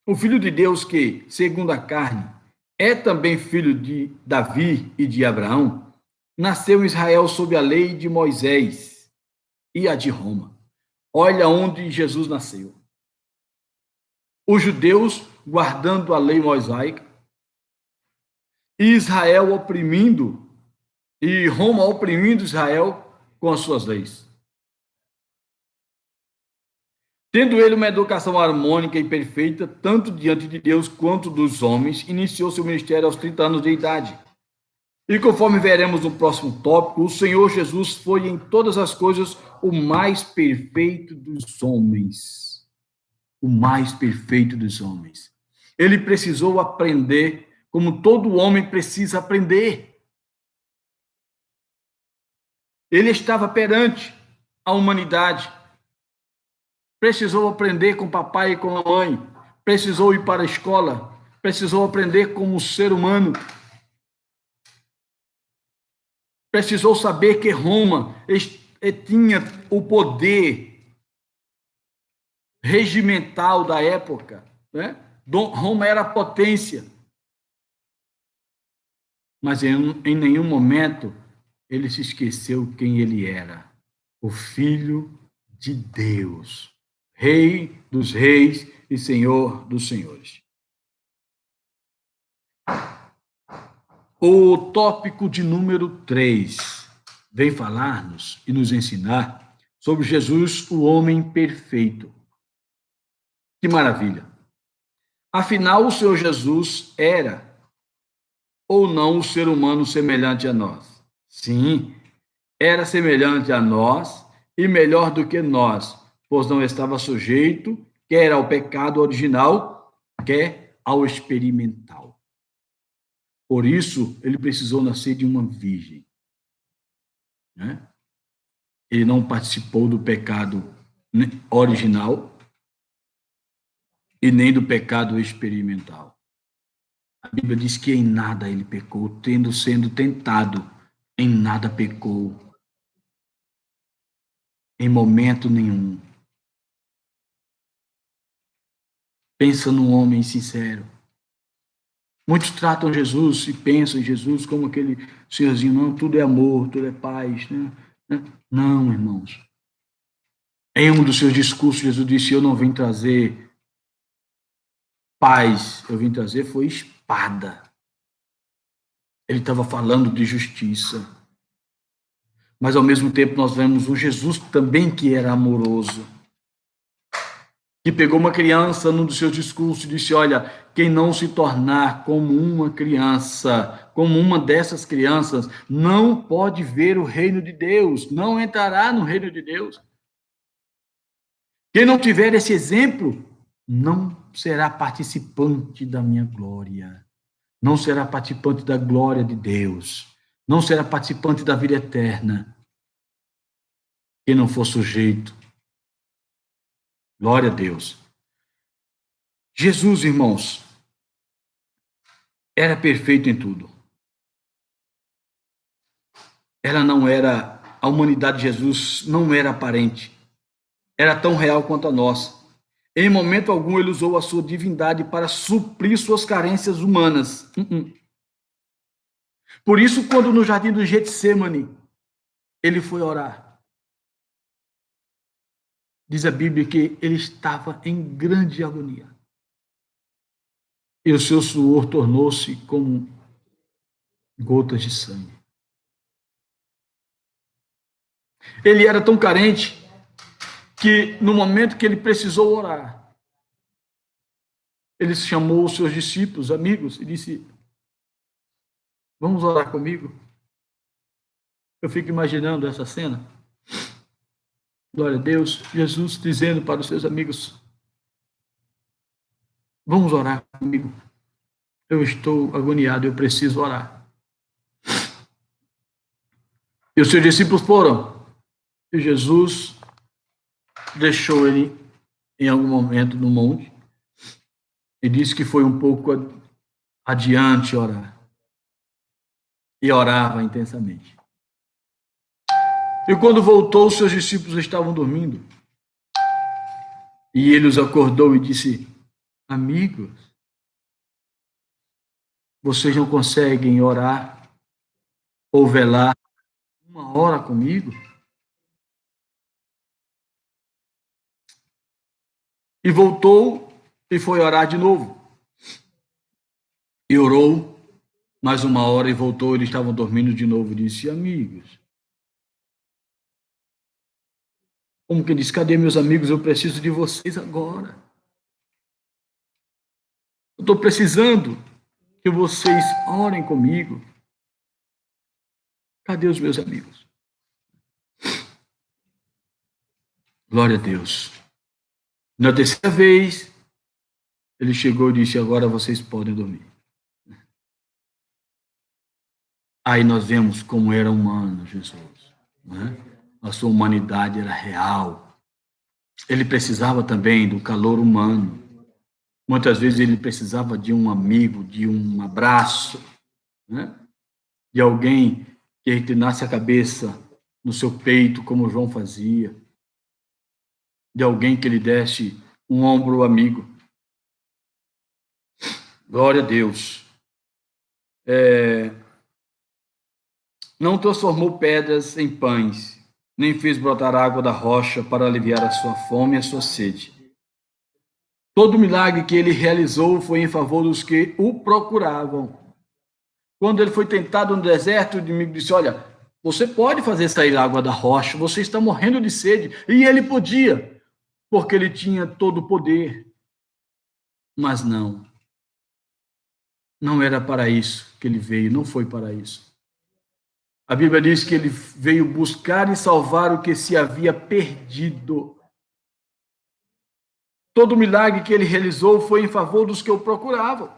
O Filho de Deus que, segundo a carne, é também filho de Davi e de Abraão, nasceu em Israel sob a lei de Moisés e a de Roma. Olha onde Jesus nasceu. Os judeus guardando a lei mosaica, Israel oprimindo, e Roma oprimindo Israel com as suas leis. Tendo ele uma educação harmônica e perfeita, tanto diante de Deus quanto dos homens, iniciou seu ministério aos 30 anos de idade. E conforme veremos no próximo tópico, o Senhor Jesus foi em todas as coisas o mais perfeito dos homens. O mais perfeito dos homens. Ele precisou aprender como todo homem precisa aprender. Ele estava perante a humanidade. Precisou aprender com o papai e com a mãe. Precisou ir para a escola. Precisou aprender como ser humano. Precisou saber que Roma tinha o poder regimental da época, né? Roma era a potência. Mas em nenhum momento ele se esqueceu quem ele era. O Filho de Deus. Rei dos reis e Senhor dos senhores. O tópico de número 3 vem falar-nos e nos ensinar sobre Jesus, o homem perfeito. Que maravilha! Afinal, o Senhor Jesus era ou não o ser humano semelhante a nós? Sim, era semelhante a nós e melhor do que nós, pois não estava sujeito, quer ao pecado original, quer ao experimental. Por isso, ele precisou nascer de uma virgem. Né? Ele não participou do pecado original e nem do pecado experimental. A Bíblia diz que em nada ele pecou, sendo tentado, em nada pecou. Em momento nenhum. Pensa num homem sincero. Muitos tratam Jesus e pensam em Jesus como aquele senhorzinho, não, tudo é amor, tudo é paz. Né? Não, irmãos. Em um dos seus discursos, Jesus disse, eu não vim trazer paz, eu vim trazer foi espada. Ele estava falando de justiça. Mas, ao mesmo tempo, nós vemos um Jesus também que era amoroso. Que pegou uma criança num dos seus discursos e disse, olha, quem não se tornar como uma criança, como uma dessas crianças, não pode ver o reino de Deus, não entrará no reino de Deus. Quem não tiver esse exemplo, não será participante da minha glória, não será participante da glória de Deus, não será participante da vida eterna. Quem não for sujeito. Glória a Deus. Jesus, irmãos, era perfeito em tudo. A humanidade de Jesus não era aparente. Era tão real quanto a nossa. Em momento algum ele usou a sua divindade para suprir suas carências humanas. Por isso, quando no jardim do Getsêmani ele foi orar, diz a Bíblia que ele estava em grande agonia. E o seu suor tornou-se como gotas de sangue. Ele era tão carente que no momento que ele precisou orar, ele chamou os seus discípulos, amigos, e disse: vamos orar comigo? Eu fico imaginando essa cena. Glória a Deus, Jesus dizendo para os seus amigos: vamos orar comigo. Eu estou agoniado, eu preciso orar. E os seus discípulos foram. E Jesus deixou ele em algum momento no monte e disse que foi um pouco adiante orar. E orava intensamente. E quando voltou, os seus discípulos estavam dormindo. E ele os acordou e disse: amigos, vocês não conseguem orar ou velar 1 hora comigo? E voltou e foi orar de novo. E orou mais 1 hora e voltou, eles estavam dormindo de novo. Disse: amigos, como que disse, cadê meus amigos? Eu preciso de vocês agora. Eu estou precisando que vocês orem comigo. Cadê os meus amigos? Glória a Deus. Na terceira vez, ele chegou e disse: agora vocês podem dormir. Aí nós vemos como era humano Jesus, né? A sua humanidade era real. Ele precisava também do calor humano. Muitas vezes ele precisava de um amigo, de um abraço, né? De alguém que reclinasse a cabeça no seu peito, como João fazia. De alguém que lhe desse um ombro amigo. Glória a Deus. Não transformou pedras em pães, nem fez brotar água da rocha para aliviar a sua fome e a sua sede. Todo milagre que ele realizou foi em favor dos que o procuravam. Quando ele foi tentado no deserto, o inimigo disse: olha, você pode fazer sair água da rocha, você está morrendo de sede. E ele podia, porque ele tinha todo o poder. Mas não era para isso que ele veio, não foi para isso. A Bíblia diz que ele veio buscar e salvar o que se havia perdido. Todo milagre que ele realizou foi em favor dos que o procuravam.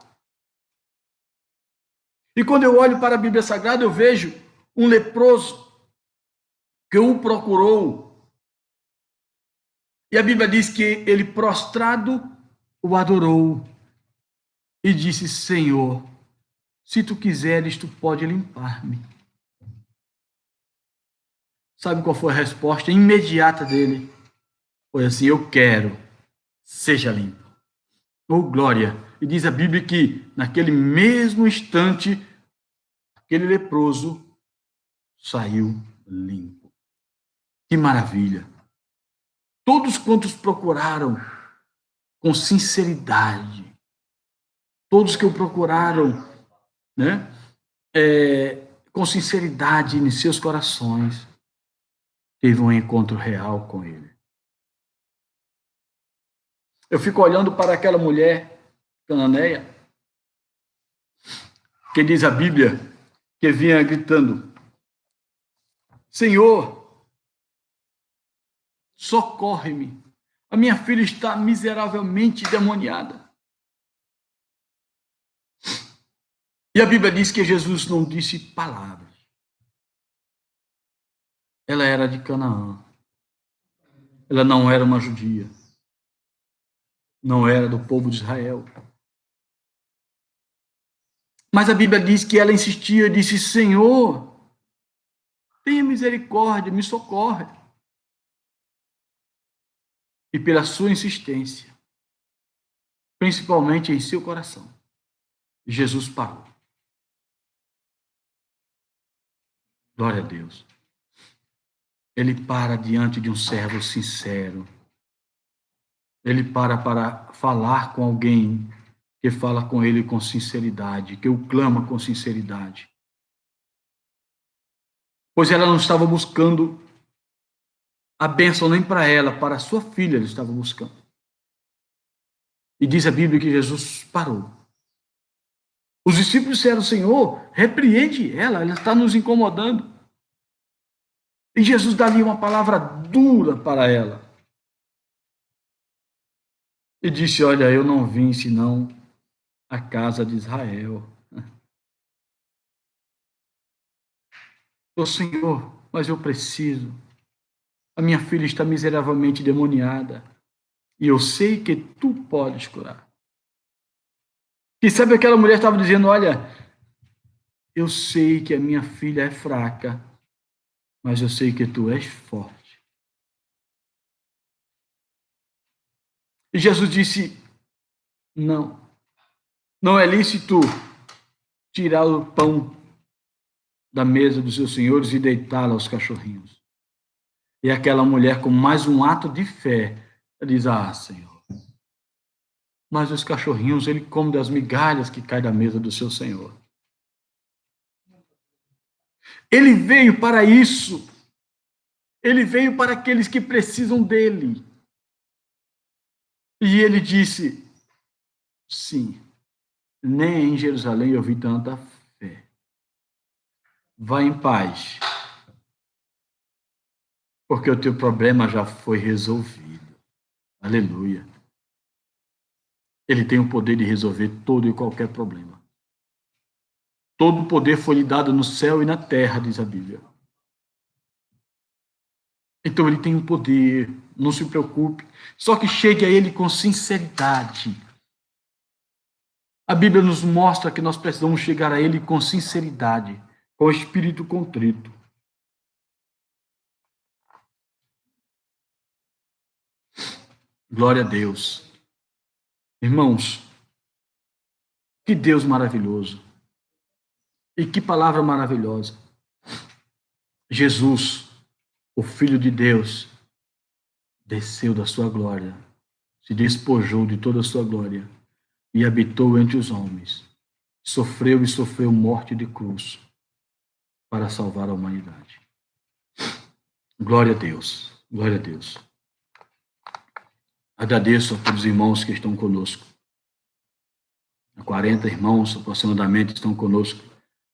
E quando eu olho para a Bíblia Sagrada, eu vejo um leproso que o procurou. E a Bíblia diz que ele, prostrado, o adorou e disse: Senhor, se tu quiseres, tu pode limpar-me. Sabe qual foi a resposta imediata dele? Foi assim: eu quero, seja limpo. Oh, glória! E diz a Bíblia que, naquele mesmo instante, aquele leproso saiu limpo. Que maravilha! Todos quantos procuraram com sinceridade, todos que o procuraram, né, com sinceridade em seus corações, teve um encontro real com ele. Eu fico olhando para aquela mulher cananeia, que diz a Bíblia, que vinha gritando: Senhor, socorre-me, a minha filha está miseravelmente demoniada. E a Bíblia diz que Jesus não disse palavras. Ela era de Canaã. Ela não era uma judia. não era do povo de Israel. Mas a Bíblia diz que ela insistia, disse: Senhor, tenha misericórdia, me socorre. E pela sua insistência, principalmente em seu coração, Jesus parou. Glória a Deus. Ele para diante de um servo sincero. Ele para falar com alguém que fala com ele com sinceridade, que o clama com sinceridade. Pois ela não estava buscando a bênção nem para ela, para a sua filha ele estava buscando. E diz a Bíblia que Jesus parou. Os discípulos disseram: Senhor, repreende ela está nos incomodando. E Jesus dá-lhe uma palavra dura para ela. E disse: olha, eu não vim senão a casa de Israel. Ô Senhor, mas eu preciso. A minha filha está miseravelmente demoniada. E eu sei que tu podes curar. E sabe, aquela mulher estava dizendo: olha, eu sei que a minha filha é fraca, mas eu sei que tu és forte. E Jesus disse: não é lícito tirar o pão da mesa dos seus senhores e deitá-lo aos cachorrinhos. E aquela mulher, com mais um ato de fé, diz: ah, Senhor, mas os cachorrinhos, ele come das migalhas que caem da mesa do seu Senhor. Ele veio para isso. Ele veio para aqueles que precisam dele. E ele disse: sim, nem em Jerusalém eu vi tanta fé. Vá em paz, porque o teu problema já foi resolvido. Aleluia. Ele tem o poder de resolver todo e qualquer problema. Todo o poder foi lhe dado no céu e na terra, diz a Bíblia. Então ele tem o poder, não se preocupe. Só que chegue a ele com sinceridade. A Bíblia nos mostra que nós precisamos chegar a ele com sinceridade, com o espírito contrito. Glória a Deus. Irmãos, que Deus maravilhoso. E que palavra maravilhosa. Jesus, o Filho de Deus, desceu da sua glória, se despojou de toda a sua glória e habitou entre os homens. Sofreu e sofreu morte de cruz para salvar a humanidade. Glória a Deus. Glória a Deus. Agradeço a todos os irmãos que estão conosco. 40 irmãos aproximadamente estão conosco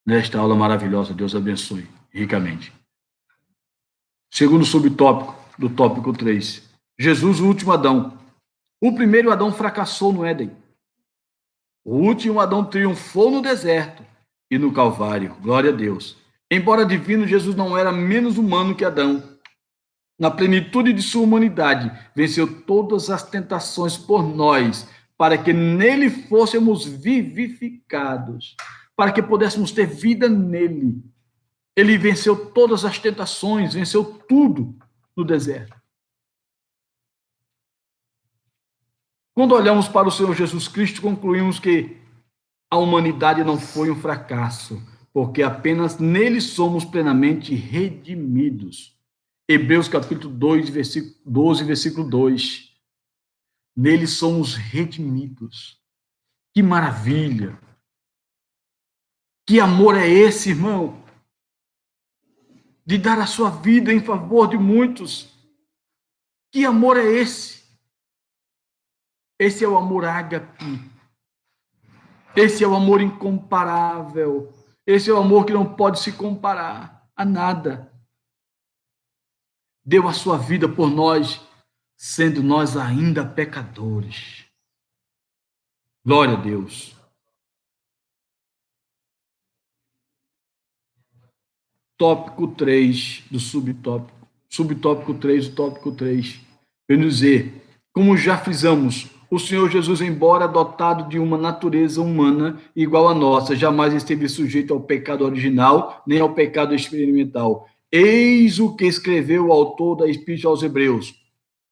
nesta aula maravilhosa. Deus abençoe ricamente. Segundo subtópico do tópico 3. Jesus, o último Adão. O primeiro Adão fracassou no Éden. O último Adão triunfou no deserto e no Calvário. Glória a Deus. Embora divino, Jesus não era menos humano que Adão. Na plenitude de sua humanidade, venceu todas as tentações por nós, para que nele fôssemos vivificados, para que pudéssemos ter vida nele. Ele venceu todas as tentações, venceu tudo no deserto. Quando olhamos para o Senhor Jesus Cristo, concluímos que a humanidade não foi um fracasso, porque apenas nele somos plenamente redimidos. Hebreus capítulo 2, versículo 12, versículo 2. Nele somos redimidos. Que maravilha! Que amor é esse, irmão? De dar a sua vida em favor de muitos. Que amor é esse? Esse é o amor ágape. Esse é o amor incomparável. Esse é o amor que não pode se comparar a nada. Deu a sua vida por nós, sendo nós ainda pecadores. Glória a Deus. Tópico 3 do subtópico. Subtópico 3 do tópico 3. Vem dizer, como já frisamos, o Senhor Jesus, embora dotado de uma natureza humana igual à nossa, jamais esteve sujeito ao pecado original, nem ao pecado experimental. Eis o que escreveu o autor da Epístola aos Hebreus.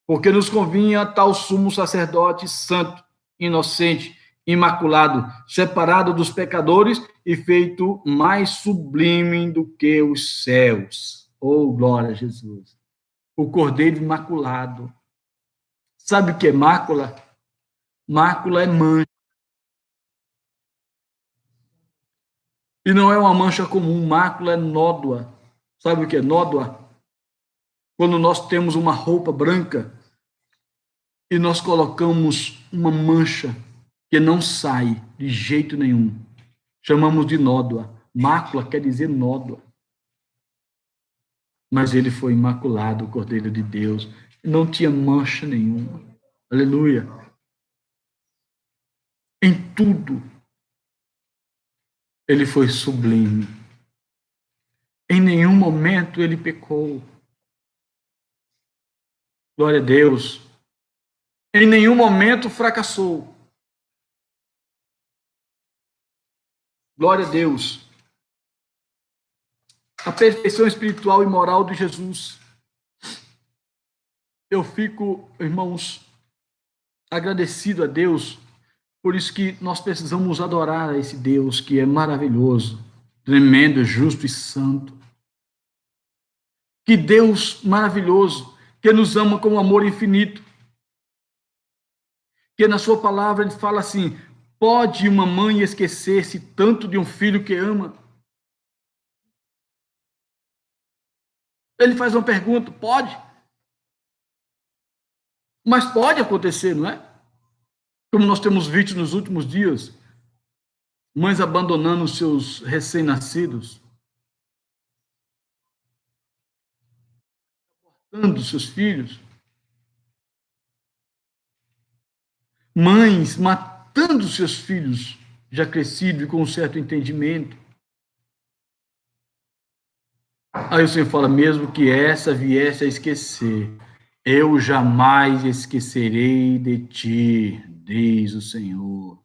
Porque nos convinha tal sumo sacerdote santo, inocente, imaculado, separado dos pecadores e feito mais sublime do que os céus. Oh, glória a Jesus! O Cordeiro imaculado. Sabe o que é mácula? Mácula é mancha. E não é uma mancha comum, mácula é nódoa. Sabe o que é nódoa? Quando nós temos uma roupa branca e nós colocamos uma mancha que não sai de jeito nenhum. Chamamos de nódoa. Mácula quer dizer nódoa. Mas ele foi imaculado, o Cordeiro de Deus. Não tinha mancha nenhuma. Aleluia. Em tudo, ele foi sublime. Em nenhum momento ele pecou. Glória a Deus. Em nenhum momento fracassou. Glória a Deus. A perfeição espiritual e moral de Jesus. Eu fico, irmãos, agradecido a Deus, por isso que nós precisamos adorar a esse Deus que é maravilhoso, tremendo, justo e santo. Que Deus maravilhoso, que nos ama com amor infinito. Que na sua palavra ele fala assim: pode uma mãe esquecer-se tanto de um filho que ama? Ele faz uma pergunta: pode? Mas pode acontecer, não é? Como nós temos visto nos últimos dias, mães abandonando seus recém-nascidos, abortando seus filhos, mães matando seus filhos já crescidos e com um certo entendimento. Aí o Senhor fala: mesmo que essa viesse a esquecer, eu jamais esquecerei de ti, diz o Senhor.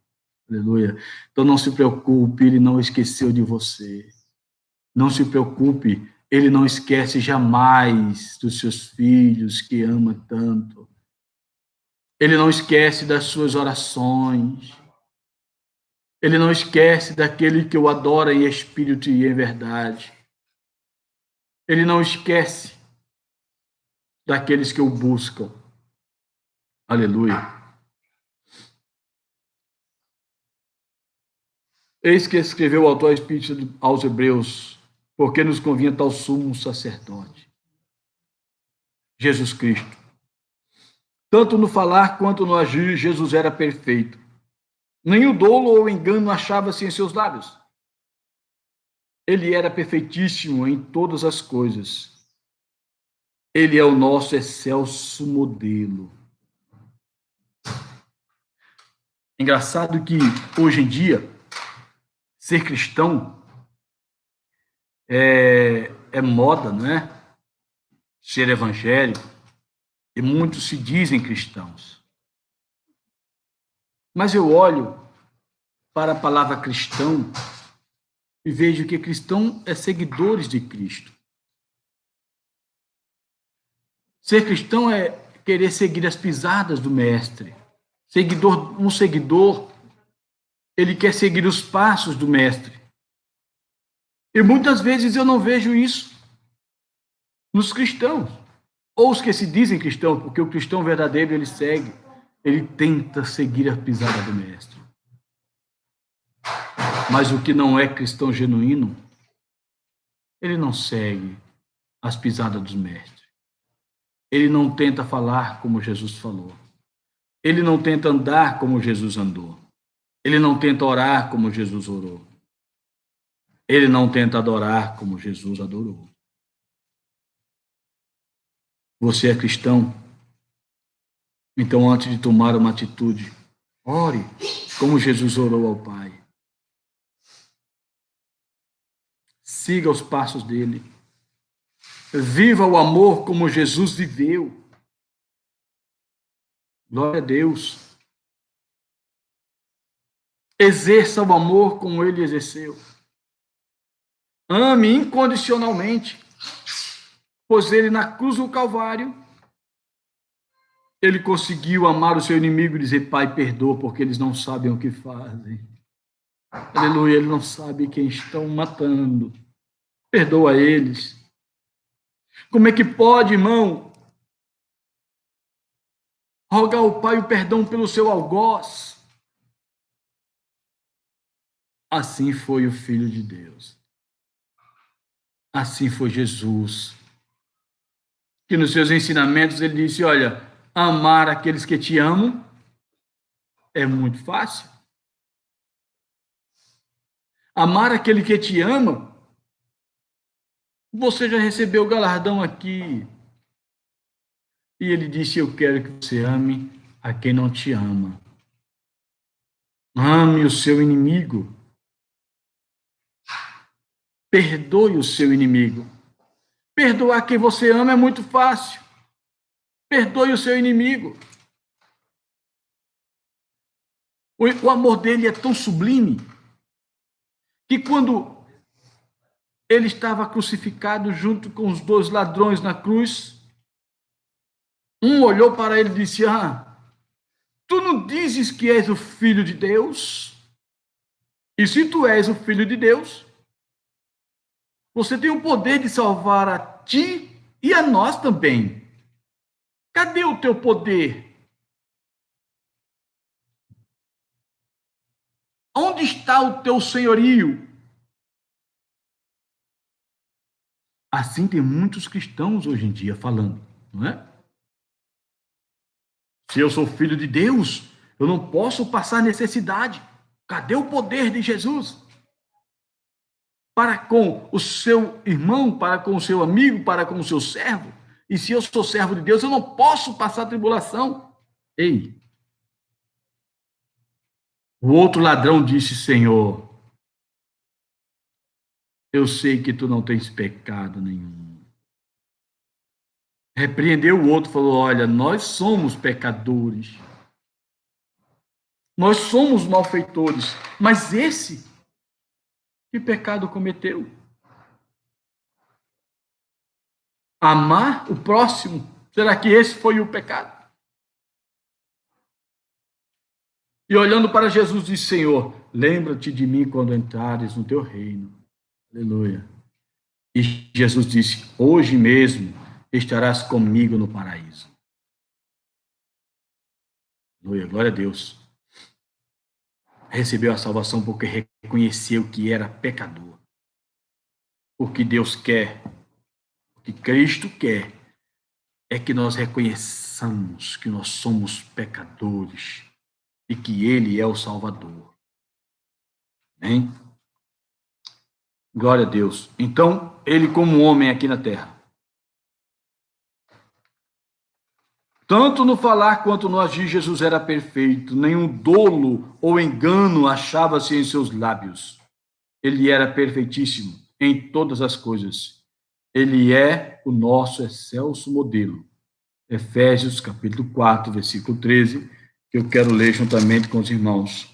Aleluia. Então não se preocupe, ele não esqueceu de você. Não se preocupe, ele não esquece jamais dos seus filhos que ama tanto. Ele não esquece das suas orações. Ele não esquece daquele que o adora em espírito e em verdade. Ele não esquece daqueles que o buscam. Aleluia. Eis que escreveu o autor Epístola aos Hebreus, porque nos convinha tal sumo sacerdote, Jesus Cristo. Tanto no falar quanto no agir, Jesus era perfeito. Nenhum dolo ou engano achava-se em seus lábios. Ele era perfeitíssimo em todas as coisas. Ele é o nosso excelso modelo. Engraçado que, hoje em dia, ser cristão é moda, não é? Ser evangélico. E muitos se dizem cristãos. Mas eu olho para a palavra cristão e vejo que cristão é seguidores de Cristo. Ser cristão é querer seguir as pisadas do mestre. Um seguidor, ele quer seguir os passos do mestre. E muitas vezes eu não vejo isso nos cristãos. Ou os que se dizem cristãos, porque o cristão verdadeiro, ele tenta seguir a pisada do mestre. Mas o que não é cristão genuíno, ele não segue as pisadas dos mestres. Ele não tenta falar como Jesus falou. Ele não tenta andar como Jesus andou. Ele não tenta orar como Jesus orou. Ele não tenta adorar como Jesus adorou. Você é cristão? Então, antes de tomar uma atitude, ore como Jesus orou ao Pai. Siga os passos dele. Viva o amor como Jesus viveu. Glória a Deus. Exerça o amor como ele exerceu. Ame incondicionalmente, pois ele na cruz do Calvário, ele conseguiu amar o seu inimigo e dizer: Pai, perdoa, porque eles não sabem o que fazem. Aleluia, eles não sabem quem estão matando. Perdoa eles. Como é que pode, irmão, rogar ao Pai o perdão pelo seu algoz? Assim foi o Filho de Deus. Assim foi Jesus. Que nos seus ensinamentos ele disse: olha, amar aqueles que te amam é muito fácil. Amar aquele que te ama, você já recebeu o galardão aqui. E ele disse: eu quero que você ame a quem não te ama. Ame o seu inimigo. Perdoe o seu inimigo. Perdoar quem você ama é muito fácil. Perdoe o seu inimigo. O amor dele é tão sublime que quando ele estava crucificado junto com os 2 ladrões na cruz, um olhou para ele e disse: tu não dizes que és o Filho de Deus? E se tu és o Filho de Deus, você tem o poder de salvar a ti e a nós também. Cadê o teu poder? Onde está o teu senhorio? Assim tem muitos cristãos hoje em dia falando, não é? Se eu sou filho de Deus, eu não posso passar necessidade. Cadê o poder de Jesus? Para com o seu irmão, para com o seu amigo, para com o seu servo. E se eu sou servo de Deus, eu não posso passar tribulação. Ei! O outro ladrão disse: Senhor, eu sei que tu não tens pecado nenhum. Repreendeu o outro, falou: olha, nós somos pecadores. Nós somos malfeitores. Mas esse, que pecado cometeu? Amar o próximo. Será que esse foi o pecado? E olhando para Jesus, disse: Senhor, lembra-te de mim quando entrares no teu reino. Aleluia. E Jesus disse: hoje mesmo estarás comigo no paraíso. Aleluia, glória a Deus. Recebeu a salvação porque reconheceu que era pecador. O que Deus quer, o que Cristo quer, é que nós reconheçamos que nós somos pecadores e que Ele é o Salvador. Amém? Glória a Deus. Então, Ele como homem aqui na terra, tanto no falar quanto no agir, Jesus era perfeito. Nenhum dolo ou engano achava-se em seus lábios. Ele era perfeitíssimo em todas as coisas. Ele é o nosso excelso modelo. Efésios, capítulo 4, versículo 13, que eu quero ler juntamente com os irmãos.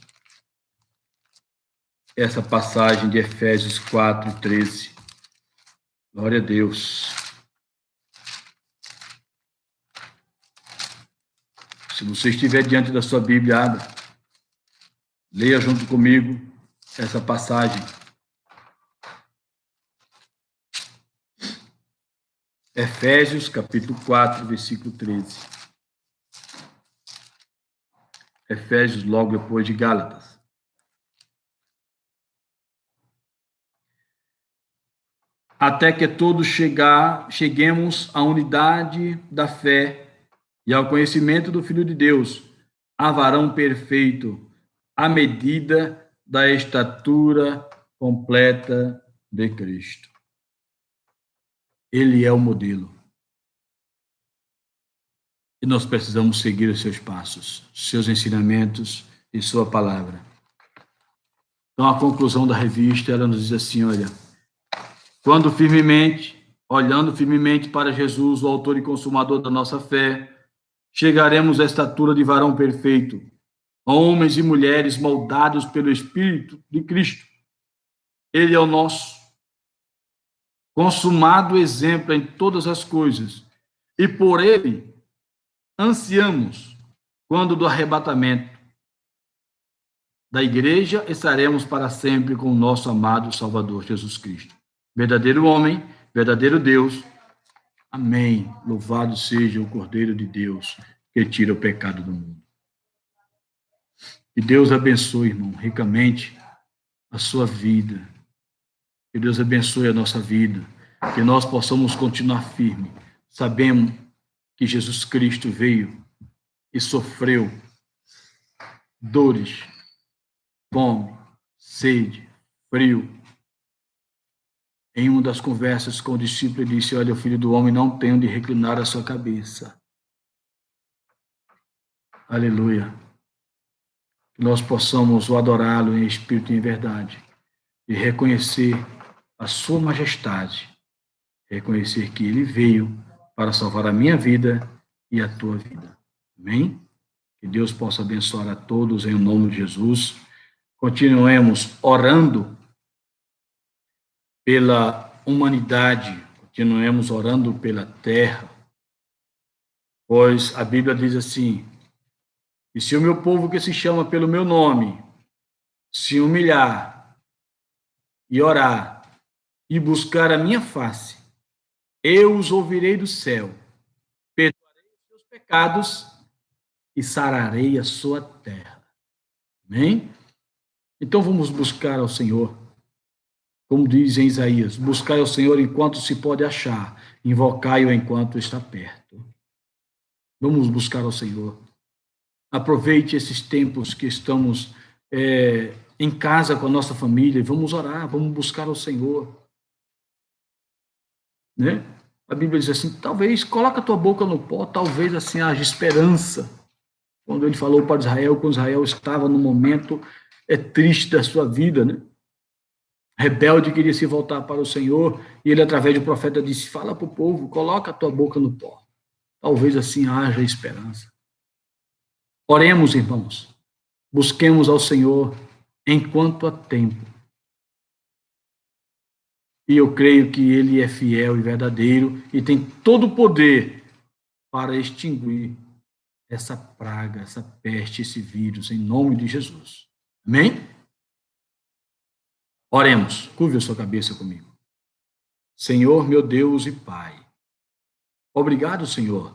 Essa passagem de Efésios 4, 13. Glória a Deus. Se você estiver diante da sua Bíblia, abra. Leia junto comigo essa passagem. Efésios, capítulo 4, versículo 13. Efésios, logo depois de Gálatas. Até que todos cheguemos à unidade da fé e ao conhecimento do Filho de Deus, a varão perfeito, à medida da estatura completa de Cristo. Ele é o modelo. E nós precisamos seguir os seus passos, seus ensinamentos e sua palavra. Então, a conclusão da revista, ela nos diz assim, olha, olhando firmemente para Jesus, o autor e consumador da nossa fé, chegaremos à estatura de varão perfeito, homens e mulheres moldados pelo Espírito de Cristo. Ele é o nosso consumado exemplo em todas as coisas, e por ele ansiamos, quando do arrebatamento da igreja, estaremos para sempre com o nosso amado Salvador Jesus Cristo. Verdadeiro homem, verdadeiro Deus. Amém. Louvado seja o Cordeiro de Deus, que tira o pecado do mundo. Que Deus abençoe, irmão, ricamente a sua vida. Que Deus abençoe a nossa vida. Que nós possamos continuar firme. Sabemos que Jesus Cristo veio e sofreu dores, fome, sede, frio. Em uma das conversas com o discípulo, ele disse: olha, o Filho do Homem não tem onde reclinar a sua cabeça. Aleluia. Que nós possamos o adorá-lo em espírito e em verdade, e reconhecer a sua majestade, reconhecer que ele veio para salvar a minha vida e a tua vida. Amém? Que Deus possa abençoar a todos em nome de Jesus. Continuemos orando pela humanidade, continuemos orando pela terra, pois a Bíblia diz assim: e se o meu povo que se chama pelo meu nome se humilhar e orar e buscar a minha face, eu os ouvirei do céu, perdoarei os seus pecados e sararei a sua terra. Amém? Então vamos buscar ao Senhor. Como diz em Isaías: buscai ao Senhor enquanto se pode achar, invocai-o enquanto está perto. Vamos buscar ao Senhor. Aproveite esses tempos que estamos em casa com a nossa família, vamos orar, vamos buscar ao Senhor. Né? A Bíblia diz assim: talvez, coloca a tua boca no pó, talvez assim haja esperança. Quando ele falou para Israel, quando Israel estava no momento triste da sua vida, né? Rebelde, queria se voltar para o Senhor, e ele, através do profeta, disse: fala para o povo, coloca a tua boca no pó. Talvez assim haja esperança. Oremos, irmãos. Busquemos ao Senhor enquanto há tempo. E eu creio que ele é fiel e verdadeiro e tem todo o poder para extinguir essa praga, essa peste, esse vírus, em nome de Jesus. Amém? Oremos. Curve a sua cabeça comigo. Senhor, meu Deus e Pai, obrigado, Senhor,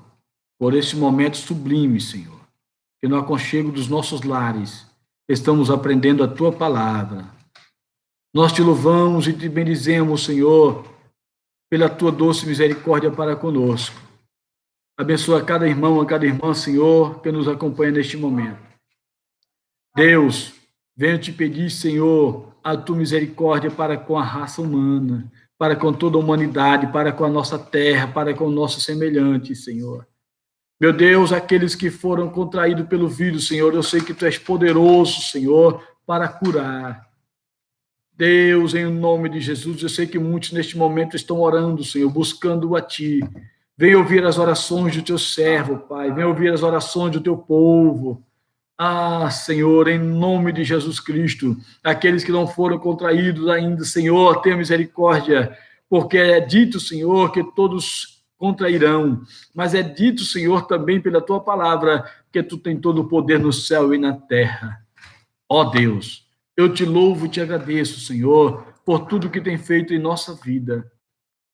por esse momento sublime, Senhor, que no aconchego dos nossos lares estamos aprendendo a Tua palavra. Nós te louvamos e te bendizemos, Senhor, pela Tua doce misericórdia para conosco. Abençoa cada irmão, a cada irmã, Senhor, que nos acompanha neste momento. Deus, venho te pedir, Senhor, a Tua misericórdia para com a raça humana, para com toda a humanidade, para com a nossa terra, para com o nosso semelhante, Senhor. Meu Deus, aqueles que foram contraídos pelo vírus, Senhor, eu sei que Tu és poderoso, Senhor, para curar. Deus, em nome de Jesus, eu sei que muitos neste momento estão orando, Senhor, buscando a Ti. Venha ouvir as orações do Teu servo, Pai. Venha ouvir as orações do Teu povo. Ah, Senhor, em nome de Jesus Cristo, aqueles que não foram contraídos ainda, Senhor, tenha misericórdia, porque é dito, Senhor, que todos contrairão, mas é dito, Senhor, também pela Tua palavra, que Tu tens todo o poder no céu e na terra. Ó Deus, eu te louvo e te agradeço, Senhor, por tudo que tem feito em nossa vida.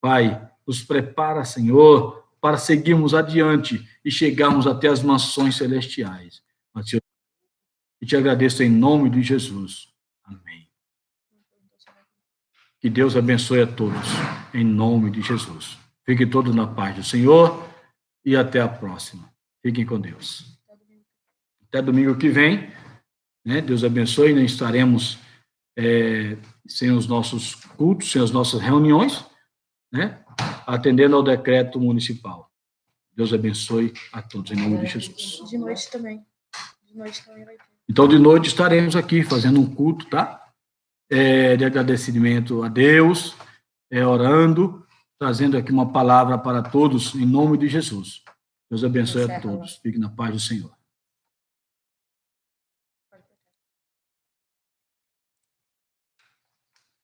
Pai, nos prepara, Senhor, para seguirmos adiante e chegarmos até as mansões celestiais. E te agradeço em nome de Jesus. Amém. Que Deus abençoe a todos, em nome de Jesus. Fiquem todos na paz do Senhor e até a próxima. Fiquem com Deus. Até domingo que vem, né? Deus abençoe, não estaremos sem os nossos cultos, sem as nossas reuniões, né? Atendendo ao decreto municipal. Deus abençoe a todos, em nome de Jesus. De noite também. De noite também vai ter. Então, de noite estaremos aqui fazendo um culto, tá? De agradecimento a Deus, orando, trazendo aqui uma palavra para todos, em nome de Jesus. Deus abençoe a todos. Fique na paz do Senhor.